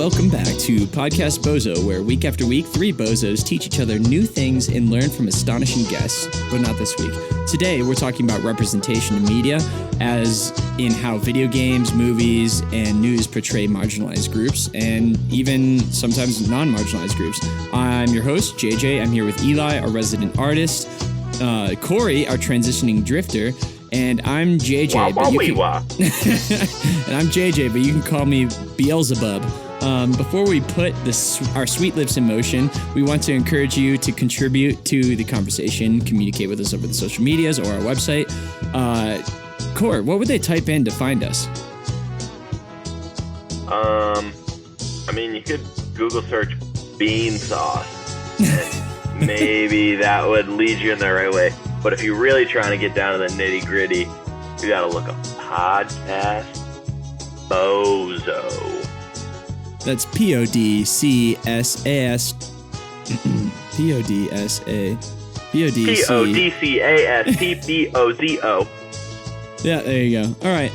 welcome back to Podcast Bozo, where week after week, three bozos teach each other new things and learn from astonishing guests, but not this week. Today, we're talking about representation in media, as in how video games, movies, and news portray marginalized groups, and even sometimes non-marginalized groups. I'm your host, JJ. I'm here with Eli, our resident artist, Corey, our transitioning drifter, and I'm JJ. And I'm JJ, but you can call me Beelzebub. Before we put our sweet lips in motion, we want to encourage you to contribute to the conversation, communicate with us over the social medias or our website. Core, what would they type in to find us? I mean, you could Google search bean sauce, and maybe that would lead you in the right way. But if you're really trying to get down to the nitty gritty, you gotta look up Podcast Bozo. That's P-O-D-C-S-A-S. P-O-D-S-A. P-O-D-C. P-O-D-C-A-S-T-B-O-Z-O. Yeah, there you go. All right.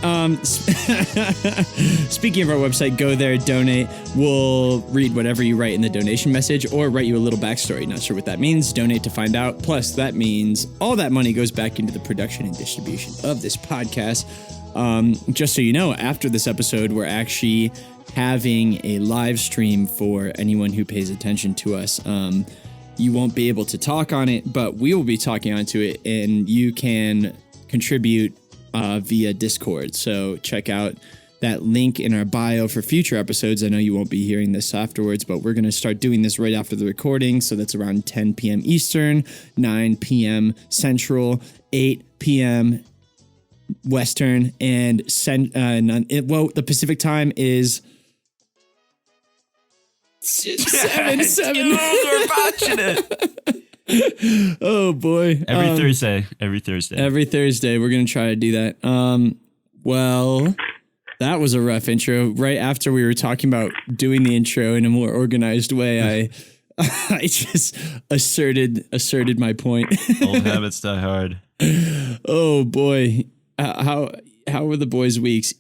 Speaking of our website, go there, donate. We'll read whatever you write in the donation message or write you a little backstory. Not sure what that means. Donate to find out. Plus, that means all that money goes back into the production and distribution of this podcast. Just so you know, after this episode, we're actually having a live stream for anyone who pays attention to us. You won't be able to talk on it, but we will be talking onto it, and you can contribute via Discord. So check out that link in our bio for future episodes. I know you won't be hearing this afterwards, but we're going to start doing this right after the recording. So that's around 10 p.m. Eastern, 9 p.m. Central, 8 p.m. Western, and the Pacific time is 7. We're watching it. Oh boy. Every Thursday We're going to try to do that. Well, that was a rough intro. Right after we were talking about doing the intro in a more organized way, I just asserted my point. Old habits die hard. Oh boy. How were the boys' weeks?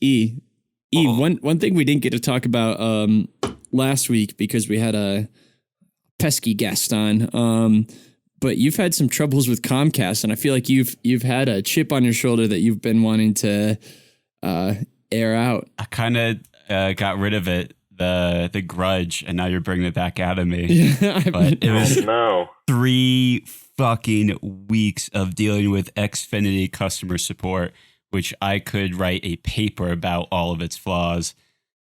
One thing we didn't get to talk about last week because we had a pesky guest on. But you've had some troubles with Comcast, and I feel like you've had a chip on your shoulder that you've been wanting to air out. I kind of got rid of it, the grudge, and now you're bringing it back out of me. But it was 3 fucking weeks of dealing with Xfinity customer support, which I could write a paper about all of its flaws.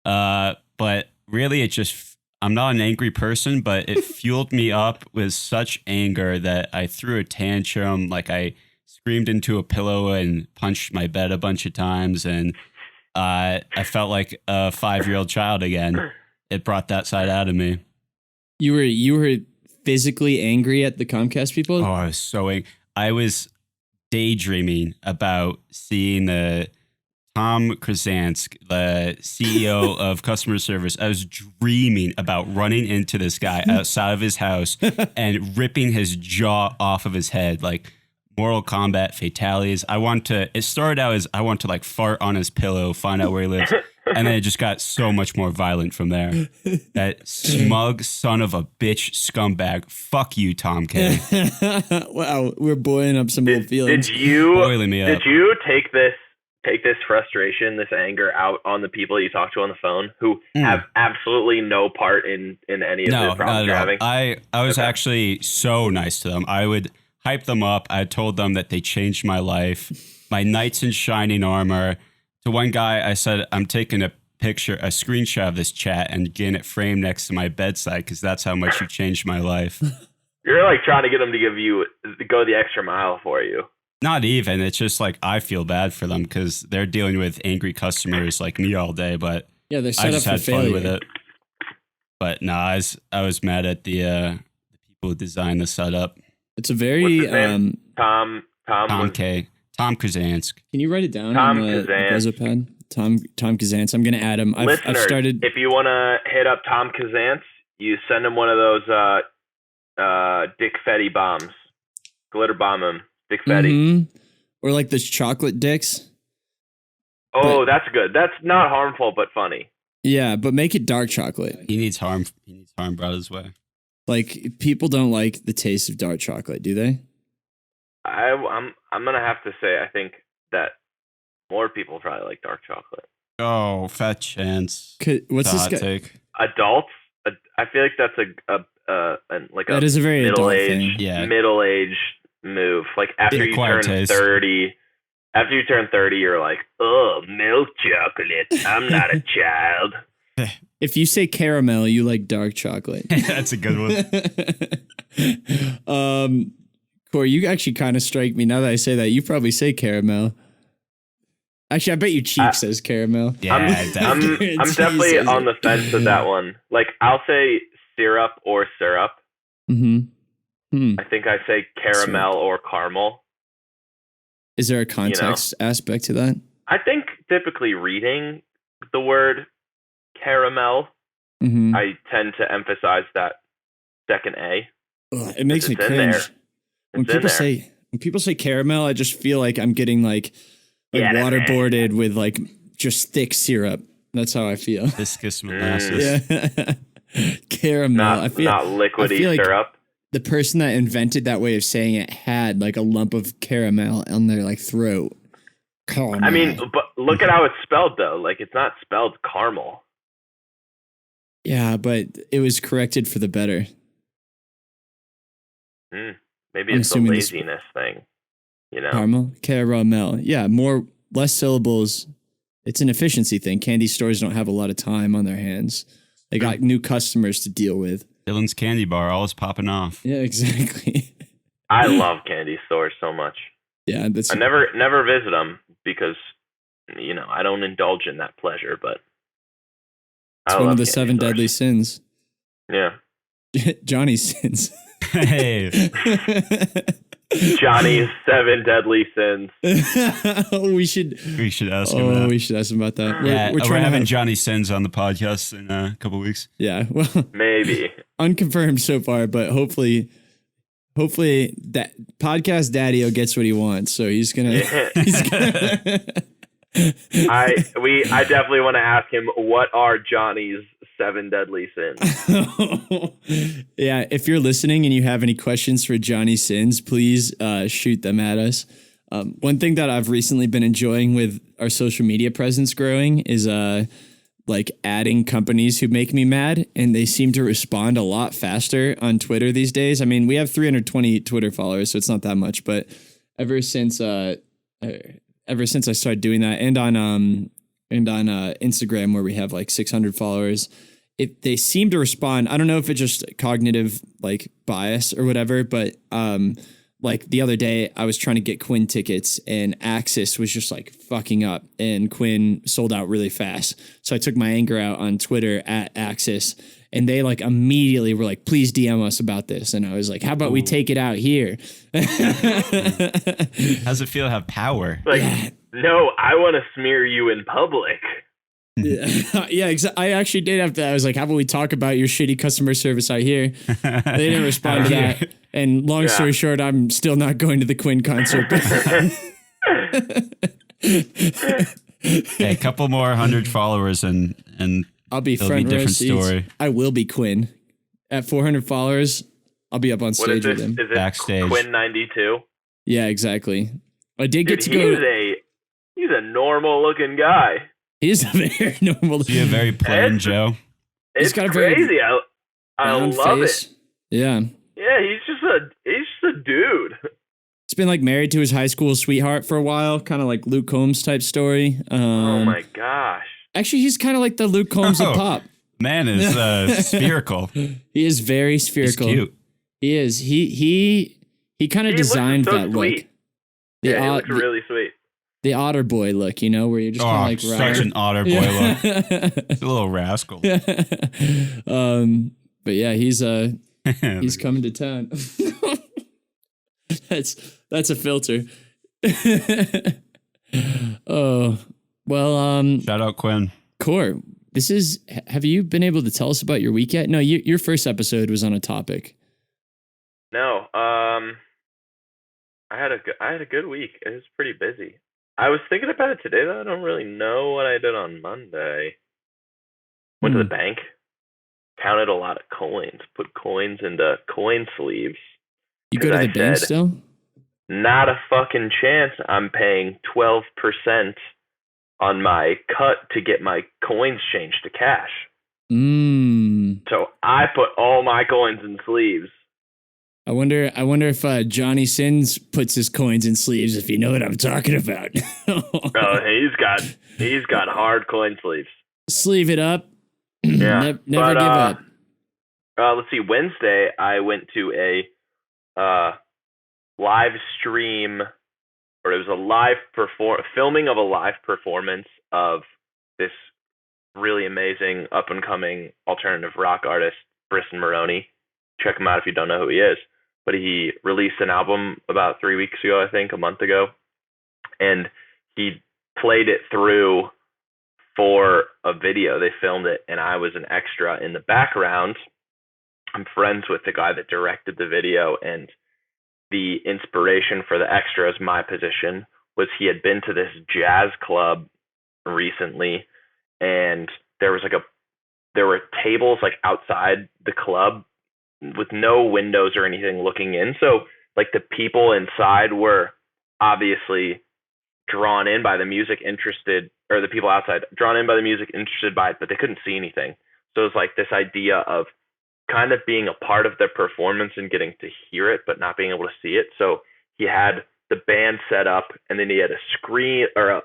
But really, I'm not an angry person, but it fueled me up with such anger that I threw a tantrum. Like, I screamed into a pillow and punched my bed a bunch of times, and I felt like a 5-year-old child again. It brought that side out of me. You were physically angry at the Comcast people? Oh, I was so angry. I was daydreaming about seeing the Tom Krasansk, the CEO of customer service. I was dreaming about running into this guy outside of his house and ripping his jaw off of his head, like Mortal Kombat fatalities. It started out as I want to like fart on his pillow, find out where he lives. And then it just got so much more violent from there. That smug son of a bitch scumbag. Fuck you, Tom K. Wow, we're boiling up some old feelings. Did you take this frustration, this anger out on the people you talk to on the phone who have absolutely no part in any of the problems you're having? I was actually so nice to them. I would hype them up. I told them that they changed my life, my knights in shining armor. To one guy, I said, I'm taking a screenshot of this chat and getting it framed next to my bedside because that's how much you changed my life. You're like trying to get them to go the extra mile for you. Not even. It's just like I feel bad for them because they're dealing with angry customers like me all day. But yeah, they're set I just up had for fun failure with it. But no, I was mad at the people who designed the setup. It's a very Tom Krasansk. Can you write it down Tom on the Bozo pad? Tom Kazantz. I'm going to add him. Listeners, I've started. If you want to hit up Tom Kazantz, you send him one of those Dick Fetty bombs. Glitter bomb him. Dick Fetty. Mm-hmm. Or like those chocolate dicks. Oh, that's good. That's not harmful, but funny. Yeah, but make it dark chocolate. He needs harm brought his way. Like, people don't like the taste of dark chocolate, do they? I'm gonna have to say I think that more people probably like dark chocolate. Oh, fat chance. What's this hot guy? take? Adults, I feel like that's That is a very adult thing. Yeah. middle-aged move. Like after you turn taste. 30, you're like, oh, milk chocolate. I'm not a child. If you say caramel, you like dark chocolate. That's a good one. Corey, you actually kind of strike me now that I say that. You probably say caramel. Actually, I bet you Cheap says caramel. Yeah, I'm definitely on the fence with that one. Like, I'll say syrup or syrup. Mm-hmm. I think I say caramel or caramel. Is there a context aspect to that? I think typically reading the word caramel, I tend to emphasize that second A. Ugh, it makes me cringe. When people say caramel, I just feel like I'm getting like waterboarded with like just thick syrup. That's how I feel. Viscous molasses. Yeah. Caramel. Not liquidy syrup. Like the person that invented that way of saying it had like a lump of caramel on their like throat. Caramel. I mean, but look at how it's spelled though. Like, it's not spelled caramel. Yeah, but it was corrected for the better. Maybe it's a laziness thing, Caramel. Yeah, less syllables. It's an efficiency thing. Candy stores don't have a lot of time on their hands. They got new customers to deal with. Dylan's candy bar, always popping off. Yeah, exactly. I love candy stores so much. Yeah, I never visit them because I don't indulge in that pleasure. But it's one of the 7 deadly sins. Yeah, Johnny's sins. Hey. Johnny's 7 deadly sins. we should ask him that. We should ask him about that. We're having Johnny Sins on the podcast in a couple weeks. Yeah, well, maybe unconfirmed so far, but hopefully that podcast daddy gets what he wants. So he's gonna. I definitely want to ask him, what are Johnny's 7 deadly sins? Yeah, if you're listening and you have any questions for Johnny Sins, please shoot them at us. One thing that I've recently been enjoying with our social media presence growing is like adding companies who make me mad, and they seem to respond a lot faster on Twitter these days. I mean, we have 320 Twitter followers, so it's not that much, but ever since I started doing that, and on Instagram where we have like 600 followers, they seem to respond. I don't know if it's just cognitive like bias or whatever, but like the other day I was trying to get Quinn tickets and Axis was just like fucking up, and Quinn sold out really fast. So I took my anger out on Twitter at Axis, and they like immediately were like, please DM us about this. And I was like, how about we take it out here? How's it feel to have power? Like, no, I want to smear you in public. Yeah, exactly. I actually did have to. I was like, how about we talk about your shitty customer service out here? They didn't respond to that. And long story short, I'm still not going to the Quinn concert. Hey, a couple more 100 followers and I'll be front row seats. Story. I will be Quinn. At 400 followers, I'll be up on stage with him. Is it backstage? Quinn 92? Yeah, exactly. I did get to go. He's a normal looking guy. He's a very normal. Is he a very plain Joe? It's got crazy. I love face. It. Yeah. Yeah, he's just a dude. He's been like married to his high school sweetheart for a while, kind of like Luke Combs type story. Oh my gosh. Actually, he's kind of like the Luke Combs of pop. Man is spherical. He is very spherical. He's cute. He is. He kind of designed that sweet. Look. He looks really sweet. The otter boy look, where you're just kind of like such an otter boy look. He's a little rascal. But yeah, he's coming to town. That's a filter. Oh, well, shout out Quinn. Core, have you been able to tell us about your week yet? No, your first episode was on a topic. No, I had a good week. It was pretty busy. I was thinking about it today, though. I don't really know what I did on Monday. Went to the bank, counted a lot of coins, put coins into coin sleeves. You go to the bank still? Not a fucking chance. I'm paying 12% on my cut to get my coins changed to cash. So I put all my coins in sleeves. I wonder if Johnny Sins puts his coins in sleeves, if you know what I'm talking about. He's got hard coin sleeves. Sleeve it up. Yeah. Never give up. Let's see. Wednesday, I went to a live stream, or it was a live filming of a live performance of this really amazing up and coming alternative rock artist, Briston Maroney. Check him out if you don't know who he is. But he released an album about 3 weeks ago, I think, a month ago, and he played it through for a video. They filmed it, and I was an extra in the background. I'm friends with the guy that directed the video, and the inspiration for the extras, my position, was he had been to this jazz club recently, and there were tables like outside the club with no windows or anything looking in. So like the people inside were obviously drawn in by the music, interested, or the people outside drawn in by the music, interested by it, but they couldn't see anything. So it was like this idea of kind of being a part of the performance and getting to hear it, but not being able to see it. So he had the band set up, and then he had a screen or a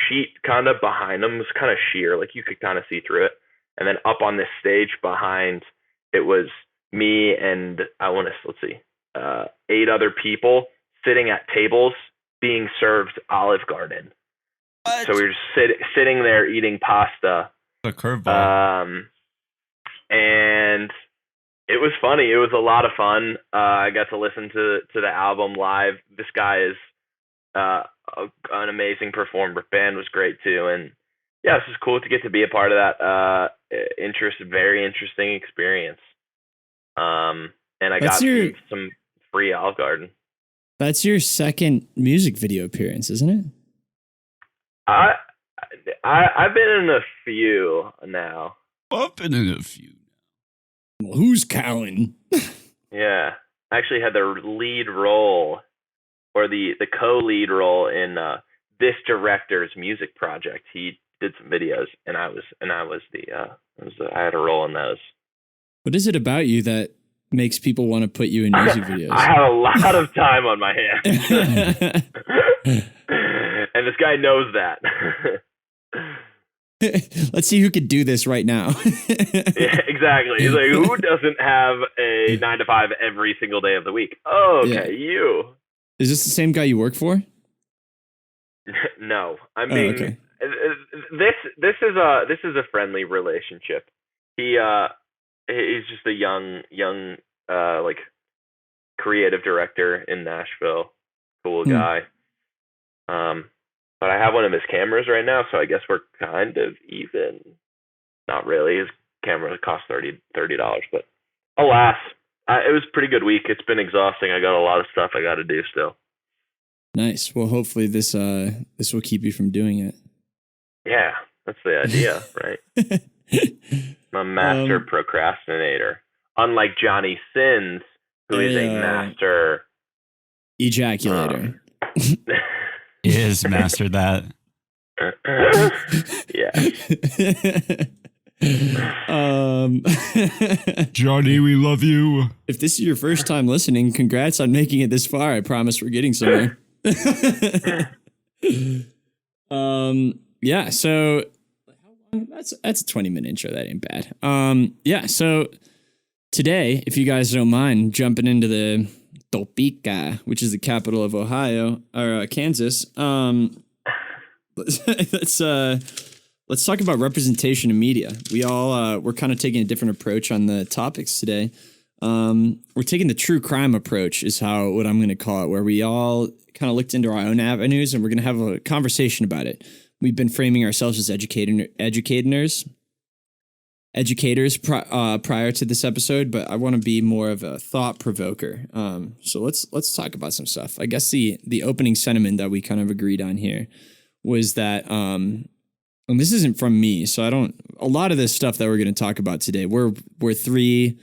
sheet kind of behind him. It was kind of sheer, like you could kind of see through it. And then up on this stage behind, it was me and let's see, 8 other people sitting at tables being served Olive Garden. What? So we were just sitting there eating pasta. A curveball. And it was funny. It was a lot of fun. I got to listen to the album live. This guy is an amazing performer. Band was great too. And yeah, it's just cool to get to be a part of that very interesting experience. And I got some free Olive Garden. That's your second music video appearance, isn't it? I've been in a few now. I've been in a few. Well, who's counting? Yeah, I actually had the lead role, or the co-lead role in this director's music project. He did some videos, and I had a role in those. What is it about you that makes people want to put you in music videos? I have a lot of time on my hands. And this guy knows that. Let's see who could do this right now. Yeah, exactly. He's like, who doesn't have a 9 to 5 every single day of the week? Oh, okay, yeah. You. Is this the same guy you work for? No, I'm being. Okay. This is a friendly relationship. He's just a young like creative director in Nashville. Cool guy. But I have one of his cameras right now, so I guess we're kind of even. Not really. His camera cost $30, but alas, it was a pretty good week. It's been exhausting. I got a lot of stuff I got to do still. Nice. Well, hopefully this will keep you from doing it. Yeah, that's the idea, right? I'm a master procrastinator. Unlike Johnny Sins, who is a master ejaculator. He has mastered that. Yeah. Johnny, we love you. If this is your first time listening, congrats on making it this far. I promise we're getting somewhere. Yeah, so that's a 20-minute intro. That ain't bad. Yeah, so today, if you guys don't mind jumping into the Topeka, which is the capital of Ohio or Kansas. Let's talk about representation in media. We're kind of taking a different approach on the topics today. We're taking the true crime approach is what I'm going to call it, where we all kind of looked into our own avenues and we're going to have a conversation about it. We've been framing ourselves as educators prior to this episode, but I want to be more of a thought provoker. So let's talk about some stuff. I guess the opening sentiment that we kind of agreed on here was that and this isn't from me, so a lot of this stuff that we're going to talk about today, we're three,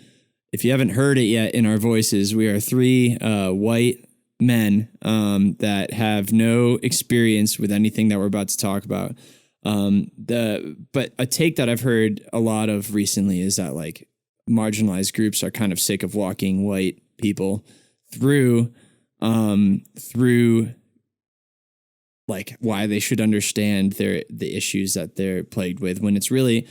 if you haven't heard it yet in our voices, we are three white men that have no experience with anything that we're about to talk about. But a take that I've heard a lot of recently is that like marginalized groups are kind of sick of walking white people through like why they should understand the issues that they're plagued with, when it's really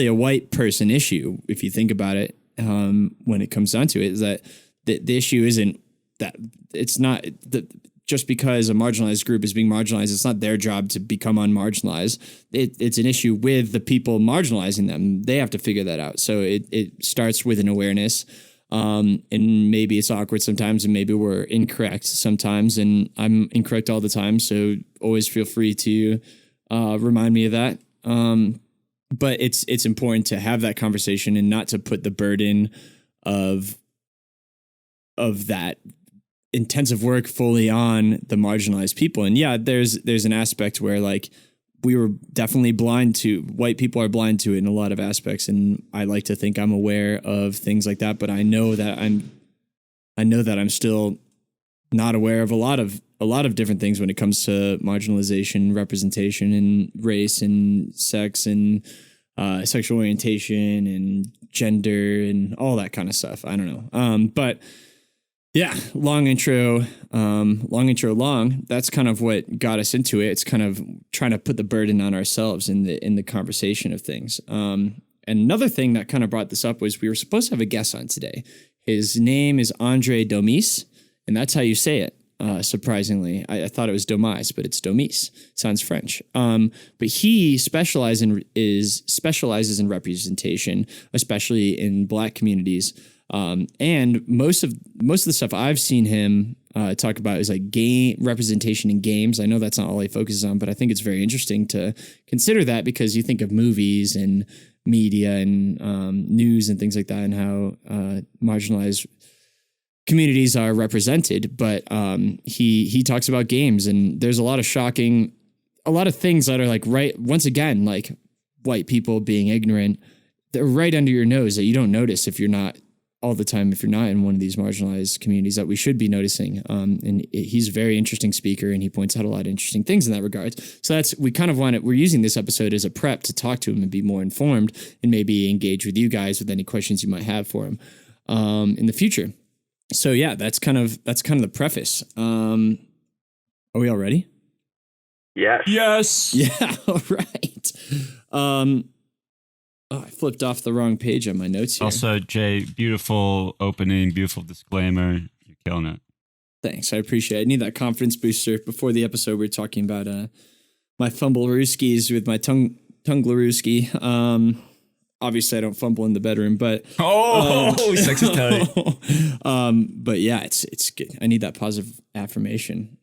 a white person issue. If you think about it, when it comes down to it, is that the issue isn't that it's not just because a marginalized group is being marginalized, it's not their job to become unmarginalized. It's an issue with the people marginalizing them. They have to figure that out. So it starts with an awareness. And maybe it's awkward sometimes, and maybe we're incorrect sometimes, and I'm incorrect all the time. So always feel free to remind me of that. But it's important to have that conversation and not to put the burden of that intensive work fully on the marginalized people. And yeah, there's an aspect where like we were definitely white people are blind to it in a lot of aspects. And I like to think I'm aware of things like that, but I know that I'm still not aware of a lot of different things when it comes to marginalization, representation, and race and sex and sexual orientation and gender and all that kind of stuff. I don't know. But yeah, long intro. That's kind of what got us into it. It's kind of trying to put the burden on ourselves in the conversation of things. And another thing that kind of brought this up was we were supposed to have a guest on today. His name is Andre Domis, and that's how you say it. Surprisingly, I thought it was Domis, but it's Domis. Sounds French. But he specializes in representation, especially in Black communities. And most of the stuff I've seen him talk about is like game representation in games. I know that's not all he focuses on, but I think it's very interesting to consider that, because you think of movies and media and news and things like that, and how marginalized communities are represented. But he talks about games, and there's a lot of things that are like, right, once again, like white people being ignorant, they're right under your nose that you don't notice if you're not all the time, if you're not in one of these marginalized communities that we should be noticing. And he's a very interesting speaker, and he points out a lot of interesting things in that regard. So we're using this episode as a prep to talk to him and be more informed, and maybe engage with you guys with any questions you might have for him in the future. So yeah, that's kind of the preface. Are we all ready? Yes. Yeah. All right. I flipped off the wrong page on my notes here. Also, Jay, beautiful opening, beautiful disclaimer. You're killing it. Thanks. I appreciate it. I need that confidence booster. Before the episode, we were talking about my fumblerooskies with my tongue-larooski. Obviously, I don't fumble in the bedroom, but sexy tight. But yeah, it's good. I need that positive affirmation.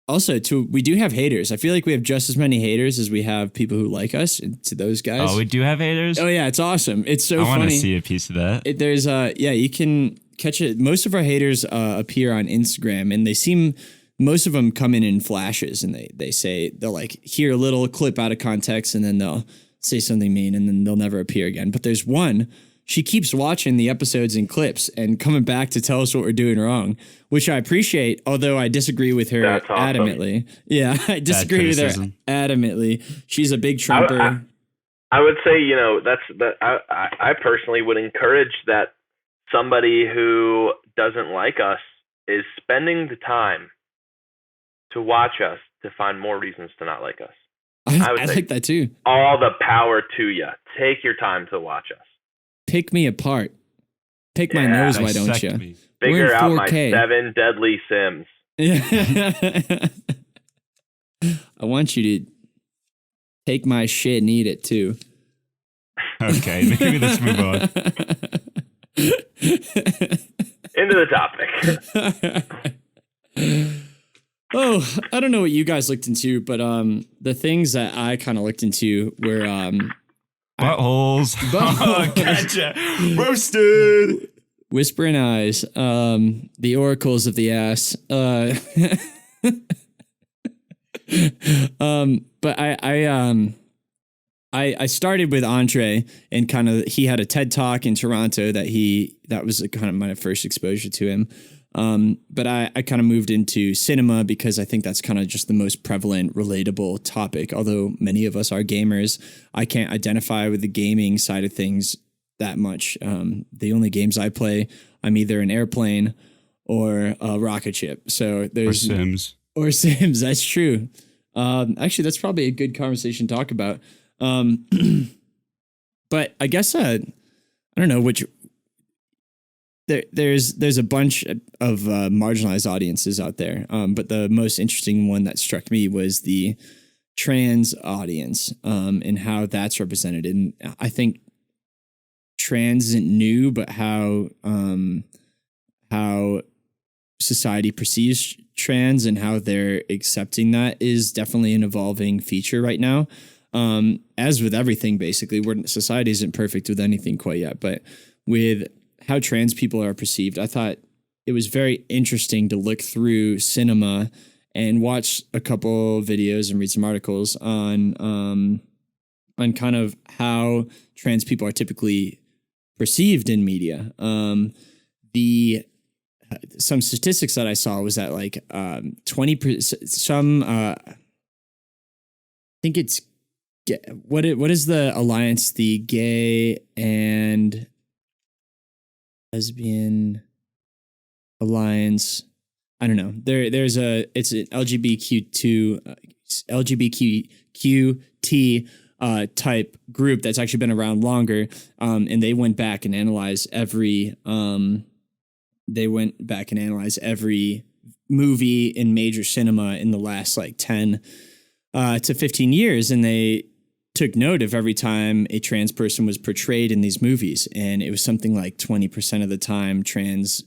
Also, we do have haters. I feel like we have just as many haters as we have people who like us. And to those guys, we do have haters. Oh yeah, it's awesome. It's so funny. I want to see a piece of that. You can catch it. Most of our haters appear on Instagram, and most of them come in flashes, and they'll like hear a little clip out of context, and then they'll say something mean, and then they'll never appear again. But there's one, she keeps watching the episodes and clips and coming back to tell us what we're doing wrong, which I appreciate, although I disagree with her adamantly. Yeah, I disagree with her adamantly. She's a big Trumper. I would say, I personally would encourage that somebody who doesn't like us is spending the time to watch us to find more reasons to not like us. I like that too. All the power to you. Take your time to watch us. Pick me apart. Pick my nose, why don't you? Me. Figure out my 7 deadly sins. I want you to take my shit and eat it too. Okay, maybe let's move on. Into the topic. Oh, I don't know what you guys looked into, but the things that I kind of looked into were buttholes. Oh, gotcha. Roasted. Whispering eyes. The oracles of the ass. But I started with Andre, and kind of he had a TED Talk in Toronto that was kind of my first exposure to him. But I kind of moved into cinema because I think that's kind of just the most prevalent, relatable topic. Although many of us are gamers, I can't identify with the gaming side of things that much. The only games I play, I'm either an airplane or a rocket ship. So there's or Sims. That's true. Actually, that's probably a good conversation to talk about. But I guess I don't know which. There's a bunch of marginalized audiences out there, but the most interesting one that struck me was the trans audience, and how that's represented. And I think trans isn't new, but how society perceives trans and how they're accepting that is definitely an evolving feature right now. As with everything, basically, society isn't perfect with anything quite yet, but with how trans people are perceived, I thought it was very interesting to look through cinema and watch a couple videos and read some articles on kind of how trans people are typically perceived in media. Some statistics that I saw was that like 20%, I think it's what is the alliance, the gay and lesbian alliance? I don't know. It's an LGBTQT type group that's actually been around longer. And they went back and analyzed every movie in major cinema in the last like 10 to 15 years, and they took note of every time a trans person was portrayed in these movies. And it was something like 20% of the time trans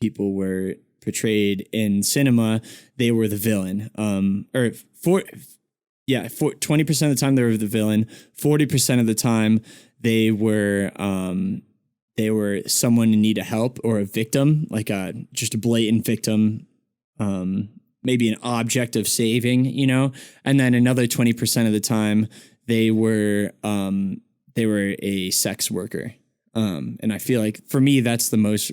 people were portrayed in cinema, they were the villain. 20% of the time they were the villain. 40% of the time they were someone in need of help or a victim, like just a blatant victim, maybe an object of saving, and then another 20% of the time they were a sex worker. And I feel like for me, that's the most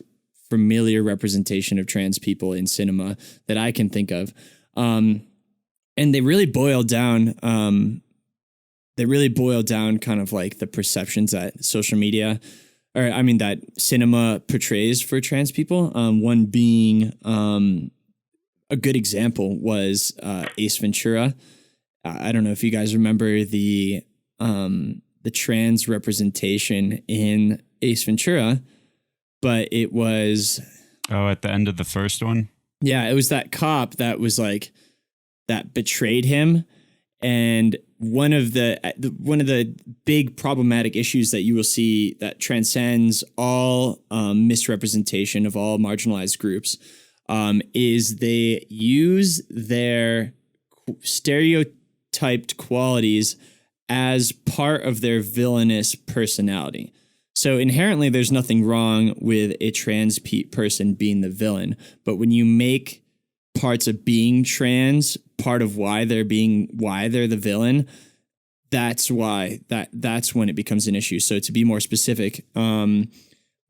familiar representation of trans people in cinema that I can think of. And they really boiled down kind of like the perceptions that social media, that cinema portrays for trans people. One being, a good example was Ace Ventura. I don't know if you guys remember the trans representation in Ace Ventura, but it was at the end of the first one. Yeah, it was that cop that was like that betrayed him, and one of the big problematic issues that you will see that transcends all misrepresentation of all marginalized groups is they use their stereotyped qualities as part of their villainous personality. So inherently, there's nothing wrong with a trans person being the villain, but when you make parts of being trans part of why they're the villain, that's when it becomes an issue. So to be more specific, when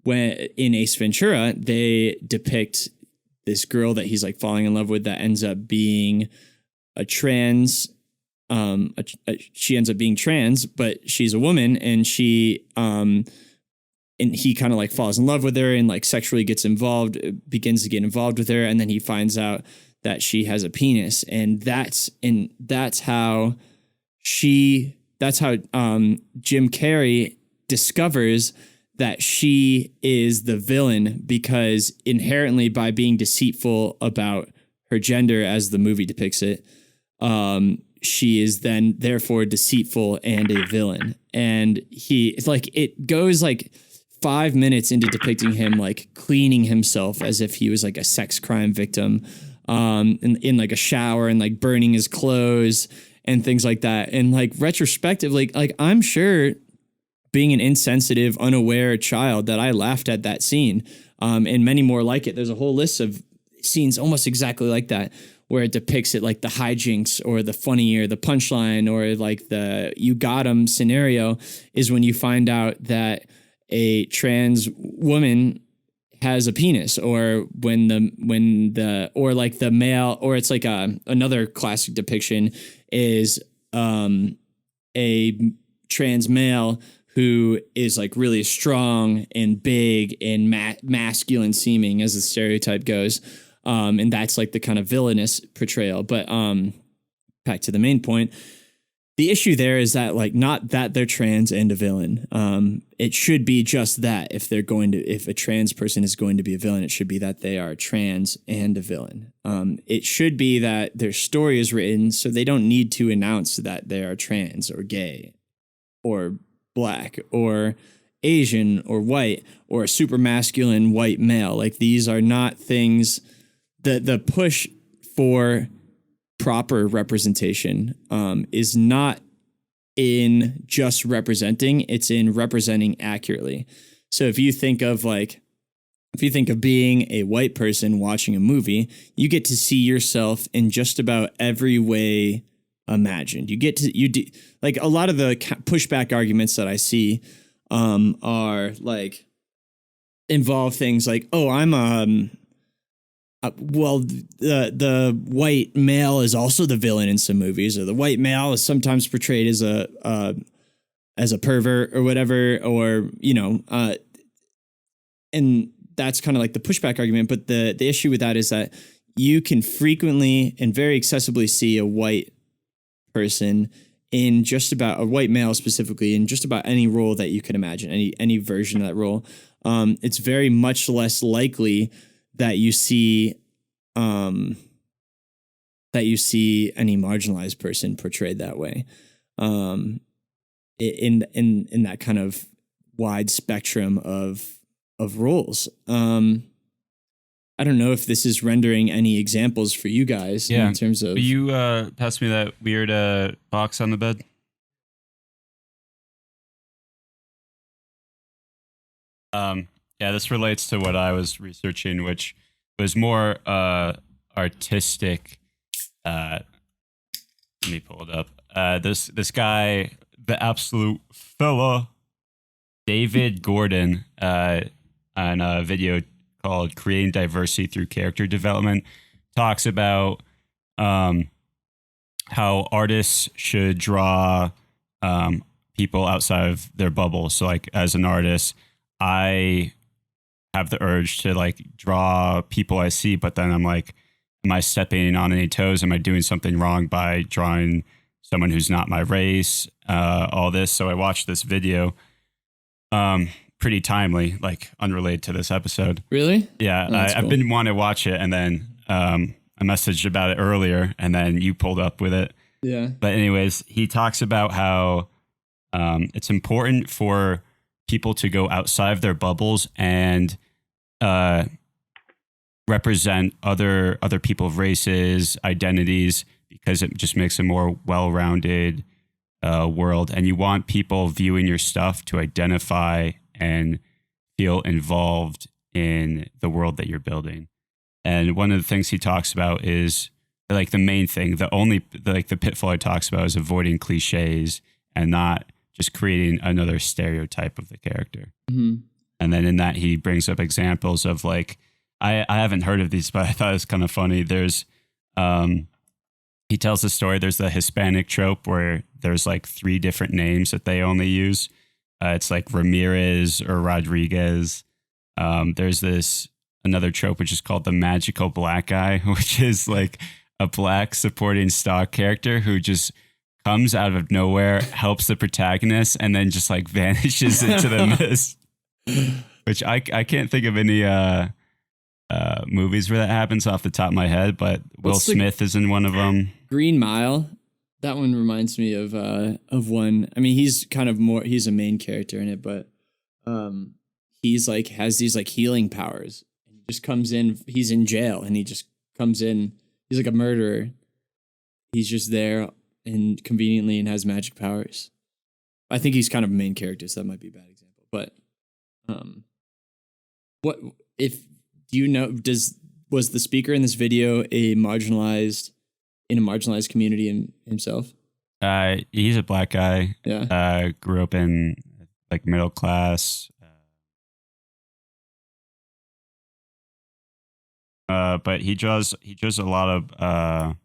in Ace Ventura, they depict this girl that he's like falling in love with that ends up being a trans. She ends up being trans, but she's a woman, and and he kind of like falls in love with her and like sexually begins to get involved with her. And then he finds out that she has a penis, and that's how Jim Carrey discovers that she is the villain, because inherently by being deceitful about her gender, as the movie depicts it, she is then therefore deceitful and a villain. And it goes like 5 minutes into depicting him like cleaning himself as if he was like a sex crime victim, in like a shower, and like burning his clothes and things like that. And like retrospectively, like I'm sure, being an insensitive, unaware child, that I laughed at that scene, and many more like it. There's a whole list of scenes almost exactly like that, where it depicts it like the hijinks or the funny or the punchline or like the you got 'em scenario is when you find out that a trans woman has a penis, or when the or like the male, or it's like another classic depiction is a trans male who is like really strong and big and masculine seeming, as the stereotype goes. And that's like the kind of villainous portrayal. But back to the main point, the issue there is that like not that they're trans and a villain. It should be just that if a trans person is going to be a villain, it should be that they are trans and a villain. It should be that their story is written so they don't need to announce that they are trans or gay or black or Asian or white or a super masculine white male. Like these are not things that the push for proper representation is not in just representing, it's in representing accurately. So if you think of being a white person watching a movie, you get to see yourself in just about every way imagined. Like a lot of the pushback arguments that I see are like involve things like, oh, I'm the white male is also the villain in some movies, or the white male is sometimes portrayed as a pervert or whatever, or and that's kind of like the pushback argument. But the issue with that is that you can frequently and very accessibly see a white person in just about a white male specifically in just about any role that you can imagine, any version of that role. It's very much less likely that you see any marginalized person portrayed that way, in that kind of wide spectrum of roles. I don't know if this is rendering any examples for you guys in terms of. Will you pass me that weird box on the bed? Yeah, this relates to what I was researching, which was more artistic. Let me pull it up. This guy, the absolute fella, David Gordon, on a video called "Creating Diversity Through Character Development," talks about how artists should draw people outside of their bubble. So, like, as an artist, I have the urge to like draw people I see, but then I'm like, am I stepping on any toes? Am I doing something wrong by drawing someone who's not my race? All this. So I watched this video, pretty timely, like unrelated to this episode. Really? Yeah. I've been wanting to watch it, and then I messaged about it earlier, and then you pulled up with it. Yeah. But anyways, he talks about how it's important for people to go outside of their bubbles and represent other people of races, identities, because it just makes a more well-rounded world. And you want people viewing your stuff to identify and feel involved in the world that you're building. And one of the things he talks about is like the main thing, the pitfall he talks about is avoiding cliches and not just creating another stereotype of the character. Mm-hmm. And then in that, he brings up examples of like, I haven't heard of these, but I thought it was kind of funny. There's, he tells the story, there's the Hispanic trope where there's like 3 different names that they only use. It's like Ramirez or Rodriguez. There's another trope, which is called the magical black guy, which is like a black supporting stock character who just comes out of nowhere, helps the protagonist, and then just like vanishes into the mist. Which I can't think of any movies where that happens off the top of my head, but Will Smith is in one of them. Green Mile. That one reminds me of one. I mean, he's a main character in it, but he's like has these like healing powers. He just comes in. He's in jail, and he just comes in. He's like a murderer. He's just there and conveniently and has magic powers. I think he's kind of a main character, so that might be a bad example. But what if do you know? Does was the speaker in this video in a marginalized community himself? He's a black guy. Yeah. Grew up in like middle class. But he draws a lot of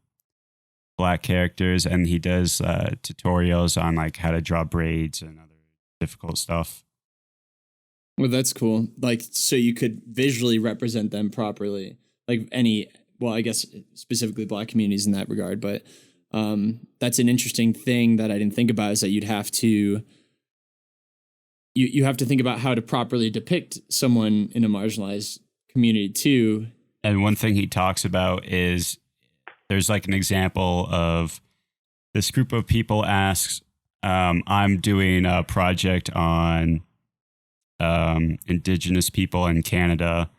black characters, and he does tutorials on like how to draw braids and other difficult stuff. Well, that's cool. Like, so you could visually represent them properly, like I guess specifically black communities in that regard. But that's an interesting thing that I didn't think about, is that you'd have to you have to think about how to properly depict someone in a marginalized community too. And one thing he talks about is there's like an example of this group of people asks, I'm doing a project on Indigenous people in Canada.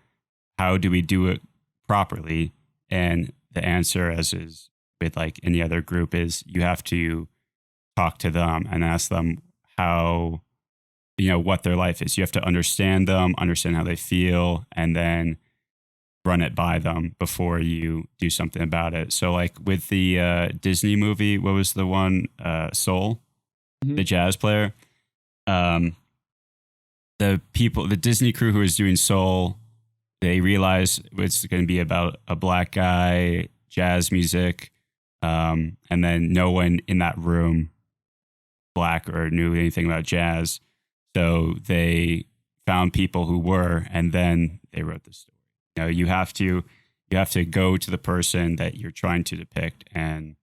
How do we do it properly? And the answer, as is with like any other group, is you have to talk to them and ask them how, what their life is. You have to understand them, understand how they feel, and then run it by them before you do something about it. So like with the Disney movie, what was the one, Soul, the jazz player? The Disney crew who was doing Soul, they realized it's going to be about a black guy, jazz music, and then no one in that room black or knew anything about jazz. So they found people who were, and then they wrote the story. You have to go to the person that you're trying to depict and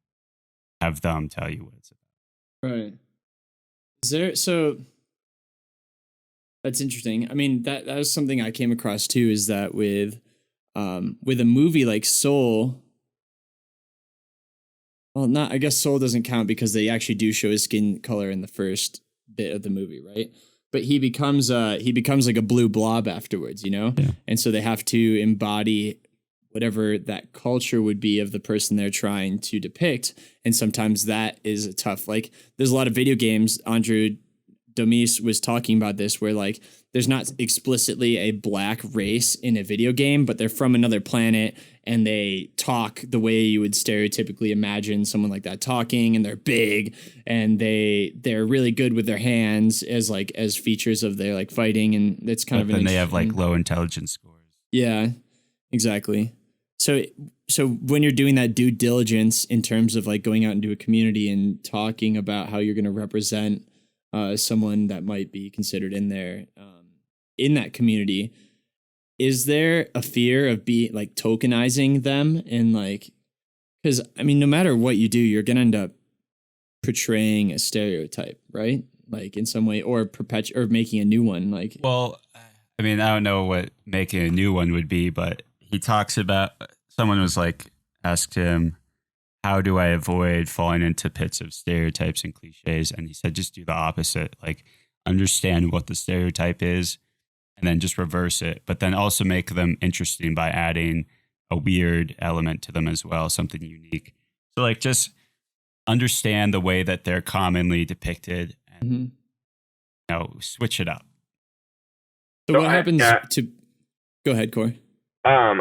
have them tell you what it's about. Right. So that's interesting. I mean, that was something I came across too, is that with a movie like Soul, well, I guess Soul doesn't count because they actually do show his skin color in the first bit of the movie, right? But he becomes like a blue blob afterwards, Yeah. And so they have to embody whatever that culture would be of the person they're trying to depict. And sometimes that is a tough, like there's a lot of video games, Andrew Domis was talking about this, where like there's not explicitly a black race in a video game, but they're from another planet and they talk the way you would stereotypically imagine someone like that talking, and they're big and they're really good with their hands as features of their like fighting, and it's kind of then they have like low intelligence scores. Yeah, exactly. So when you're doing that due diligence in terms of like going out into a community and talking about how you're going to represent someone that might be considered in there, in that community, is there a fear of being like tokenizing them? And like, because I mean, no matter what you do, you're going to end up portraying a stereotype, right? Like in some way, or or making a new one. Like, well, I mean, I don't know what making a new one would be, but he talks about, someone was like, asked him, how do I avoid falling into pits of stereotypes and cliches? And he said, just do the opposite. Like, understand what the stereotype is and then just reverse it, but then also make them interesting by adding a weird element to them as well, something unique. So like, just understand the way that they're commonly depicted and, switch it up. So what happens to, go ahead, Corey. I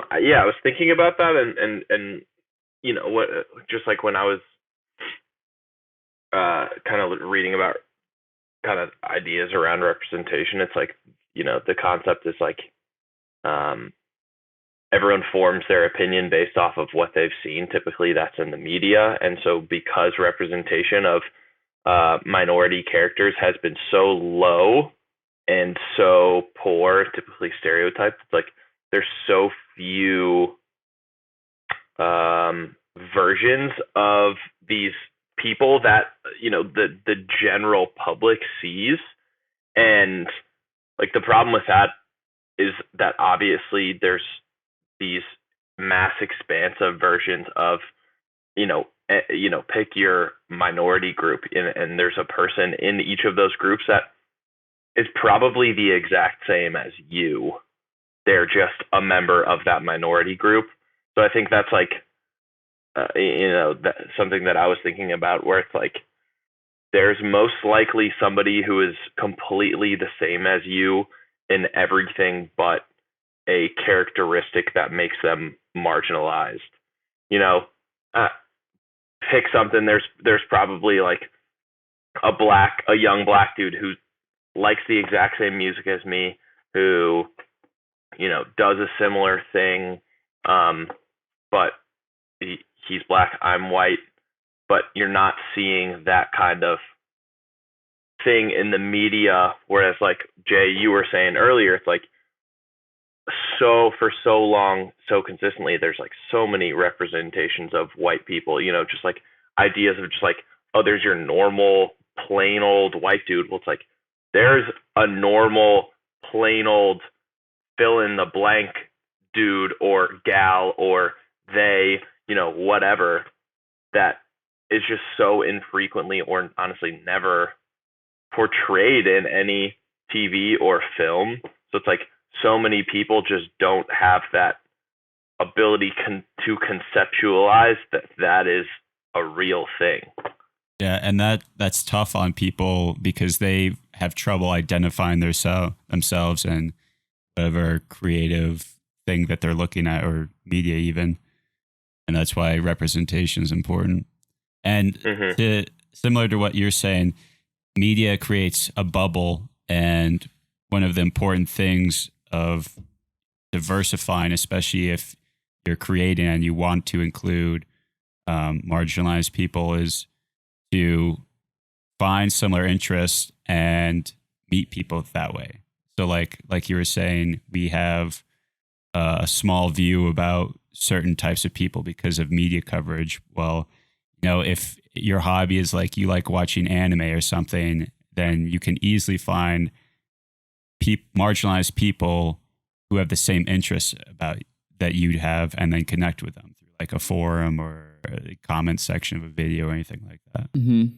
was thinking about that, and what, just like when I was kind of reading about kind of ideas around representation, it's like, the concept is like everyone forms their opinion based off of what they've seen. Typically that's in the media. And so because representation of minority characters has been so low and so poor, typically stereotyped, it's like there's so few versions of these people that the general public sees. And like the problem with that is that obviously there's these mass expansive versions of pick your minority group, and there's a person in each of those groups that is probably the exact same as you. They're just a member of that minority group. So I think that's like something that I was thinking about, where it's like there's most likely somebody who is completely the same as you in everything but a characteristic that makes them marginalized. You know, pick something. There's probably like a young black dude who likes the exact same music as me, who, you know, does a similar thing, but he's black, I'm white, but you're not seeing that kind of thing in the media. Whereas, like Jay, you were saying earlier, it's like for so long, so consistently, there's like so many representations of white people, you know, just like ideas of just like, oh, there's your normal plain old white dude. Well, it's like there's a normal plain old fill in the blank dude or gal or they, you know, whatever, that is just so infrequently or honestly never portrayed in any TV or film. So it's like so many people just don't have that ability to conceptualize that is a real thing. Yeah, and that's tough on people because they have trouble identifying themselves and whatever creative thing that they're looking at, or media even. And that's why representation is important. And similar to what you're saying, media creates a bubble, and one of the important things of diversifying, especially if you're creating and you want to include marginalized people, is to find similar interests and meet people that way. So like you were saying, we have a small view about certain types of people because of media coverage. Well, you know, if your hobby is like you like watching anime or something, then you can easily find marginalized people who have the same interests about that you'd have, and then connect with them through like a forum or a comment section of a video or anything like that. Mm-hmm.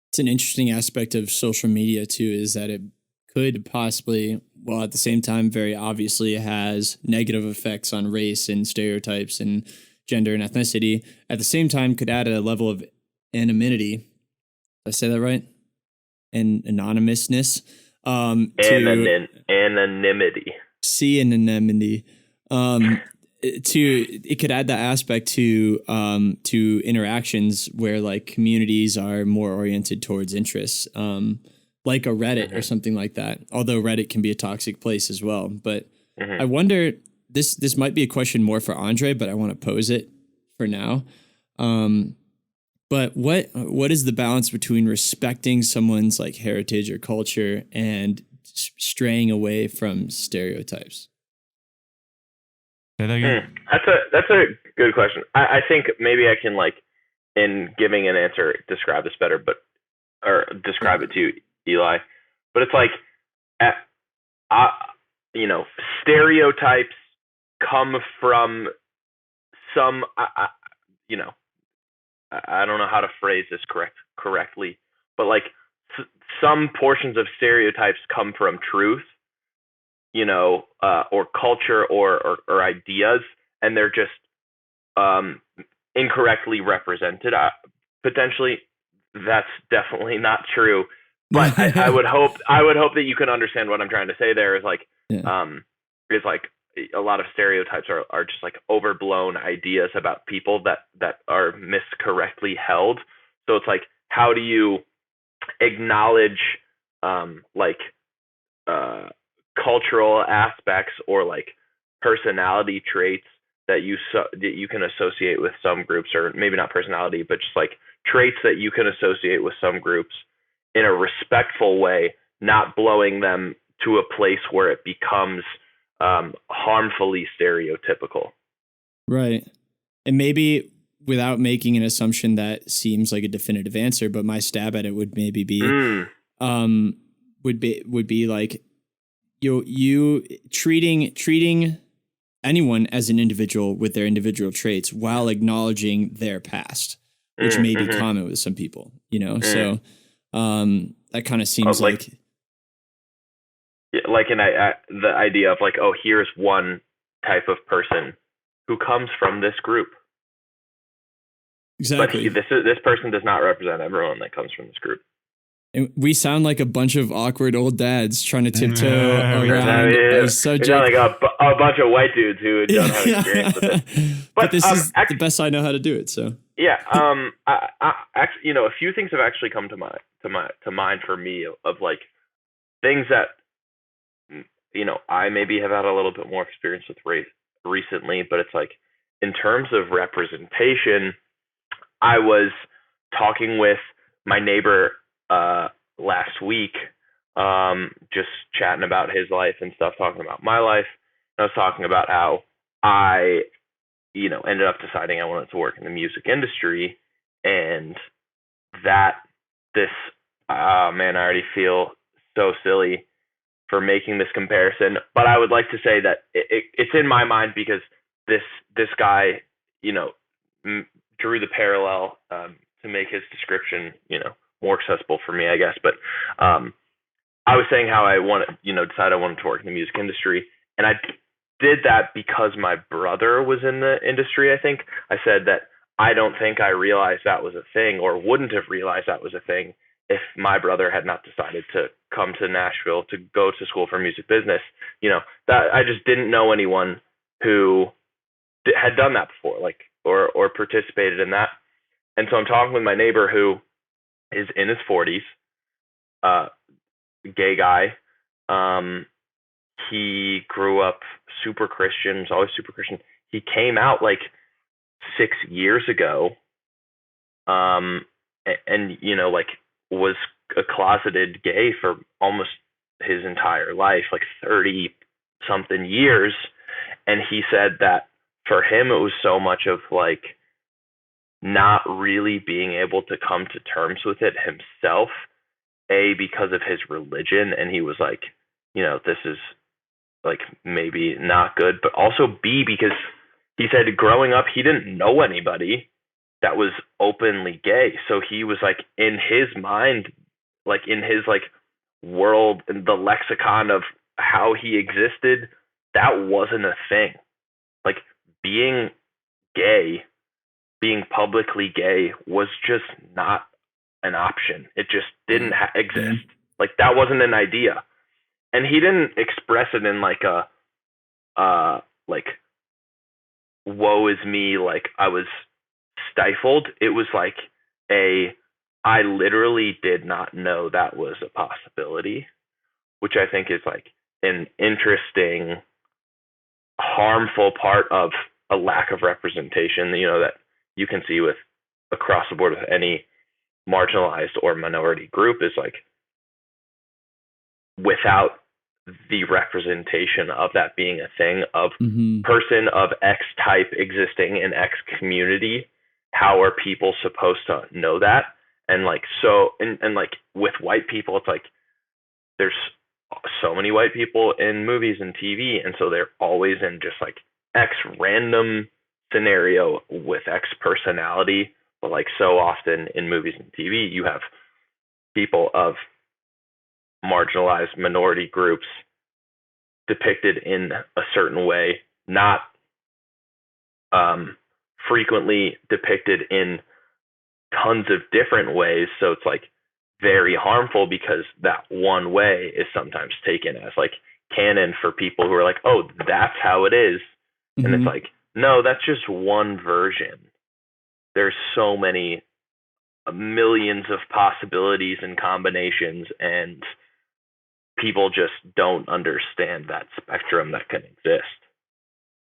It's an interesting aspect of social media too, is that it could possibly, well, at the same time, very obviously has negative effects on race and stereotypes and gender and ethnicity. At the same time, could add a level of anonymity. Did I say that right? And anonymousness. Anonymity. Anonymity. It could add that aspect to interactions where like communities are more oriented towards interests, like a Reddit or something like that. Although Reddit can be a toxic place as well. But I wonder, this might be a question more for Andre, but I want to pose it for now. But what is the balance between respecting someone's like heritage or culture and straying away from stereotypes? Say that again. That's a good question. I think maybe I can, like, in giving an answer, describe this better, or describe it to you, Eli. But it's like, you know, stereotypes come from some, you know, I don't know how to phrase this correctly, but like some portions of stereotypes come from truth, you know, or culture or ideas, and they're just incorrectly represented. Potentially, that's definitely not true. But I would hope that you can understand what I'm trying to say. There is like, is like a lot of stereotypes are just like overblown ideas about people that are miscorrectly held. So it's like, how do you acknowledge cultural aspects or like personality traits that you can associate with some groups, or maybe not personality, but just like traits that you can associate with some groups in a respectful way, not blowing them to a place where it becomes harmfully stereotypical. Right. And maybe without making an assumption that seems like a definitive answer, but my stab at it would maybe be, would be like you treating anyone as an individual with their individual traits while acknowledging their past, which may be common with some people, you know? So that kind of seems like the idea of like, oh, here's one type of person who comes from this group. Exactly. But this person does not represent everyone that comes from this group. And we sound like a bunch of awkward old dads trying to tiptoe around a subject. Like a bunch of white dudes who don't have experience with it. But this is the best I know how to do it. So yeah, I actually, a few things have actually come to mind for me of like things that I maybe have had a little bit more experience with race recently, but it's like in terms of representation, I was talking with my neighbor last week, just chatting about his life and stuff, talking about my life. And I was talking about how I, ended up deciding I wanted to work in the music industry, and that man, I already feel so silly for making this comparison, but I would like to say that it's in my mind because this guy, drew the parallel to make his description, more accessible for me, I guess. But I was saying how I decided I wanted to work in the music industry, and I did that because my brother was in the industry. I think I said that I don't think I realized that was a thing, or wouldn't have realized that was a thing, if my brother had not decided to come to Nashville to go to school for music business. That I just didn't know anyone who had done that before, like or participated in that. And so I'm talking with my neighbor who is in his 40s, gay guy. He grew up super Christian, was always super Christian. He came out like 6 years ago, and like was a closeted gay for almost his entire life, like 30 something years. And he said that for him, it was so much of like not really being able to come to terms with it himself, because of his religion. And he was like, this is like maybe not good, but also B, because he said growing up, he didn't know anybody that was openly gay. So he was like, in his mind, like in his like world, in the lexicon of how he existed, that wasn't a thing. Like being gay, being publicly gay was just not an option. It just didn't exist. Like that wasn't an idea. And he didn't express it in like a, like, woe is me, like I was stifled. It was like I literally did not know that was a possibility, which I think is like an interesting, harmful part of a lack of representation, that you can see with across the board with any marginalized or minority group, is like without the representation of that being a thing, of person of X type existing in X community, how are people supposed to know that? And like, so, and like with white people, it's like, there's so many white people in movies and TV. And so they're always in just like X random scenario with X personality. But like so often in movies and TV, you have people of marginalized minority groups depicted in a certain way, not frequently depicted in tons of different ways. So it's like very harmful because that one way is sometimes taken as like canon for people who are like, oh, that's how it is. And it's like, no, that's just one version. There's so many millions of possibilities and combinations, and people just don't understand that spectrum that can exist.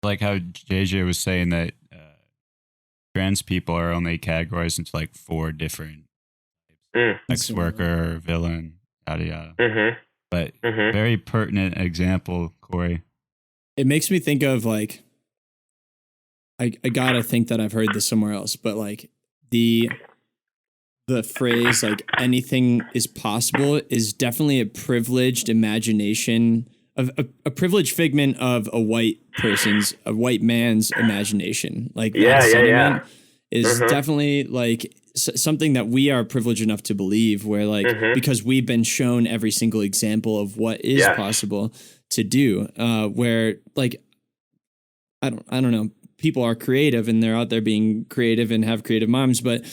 Like how JJ was saying that trans people are only categorized into like 4 different types. Sex worker, villain, yada yada. But very pertinent example, Corey. It makes me think of like, I gotta think that I've heard this somewhere else, but like the phrase like anything is possible is definitely a privileged imagination of a privileged figment of a white man's imagination. Like that sentiment is definitely like something that we are privileged enough to believe, where like because we've been shown every single example of what is possible to do, where like I don't know, people are creative and they're out there being creative and have creative minds, but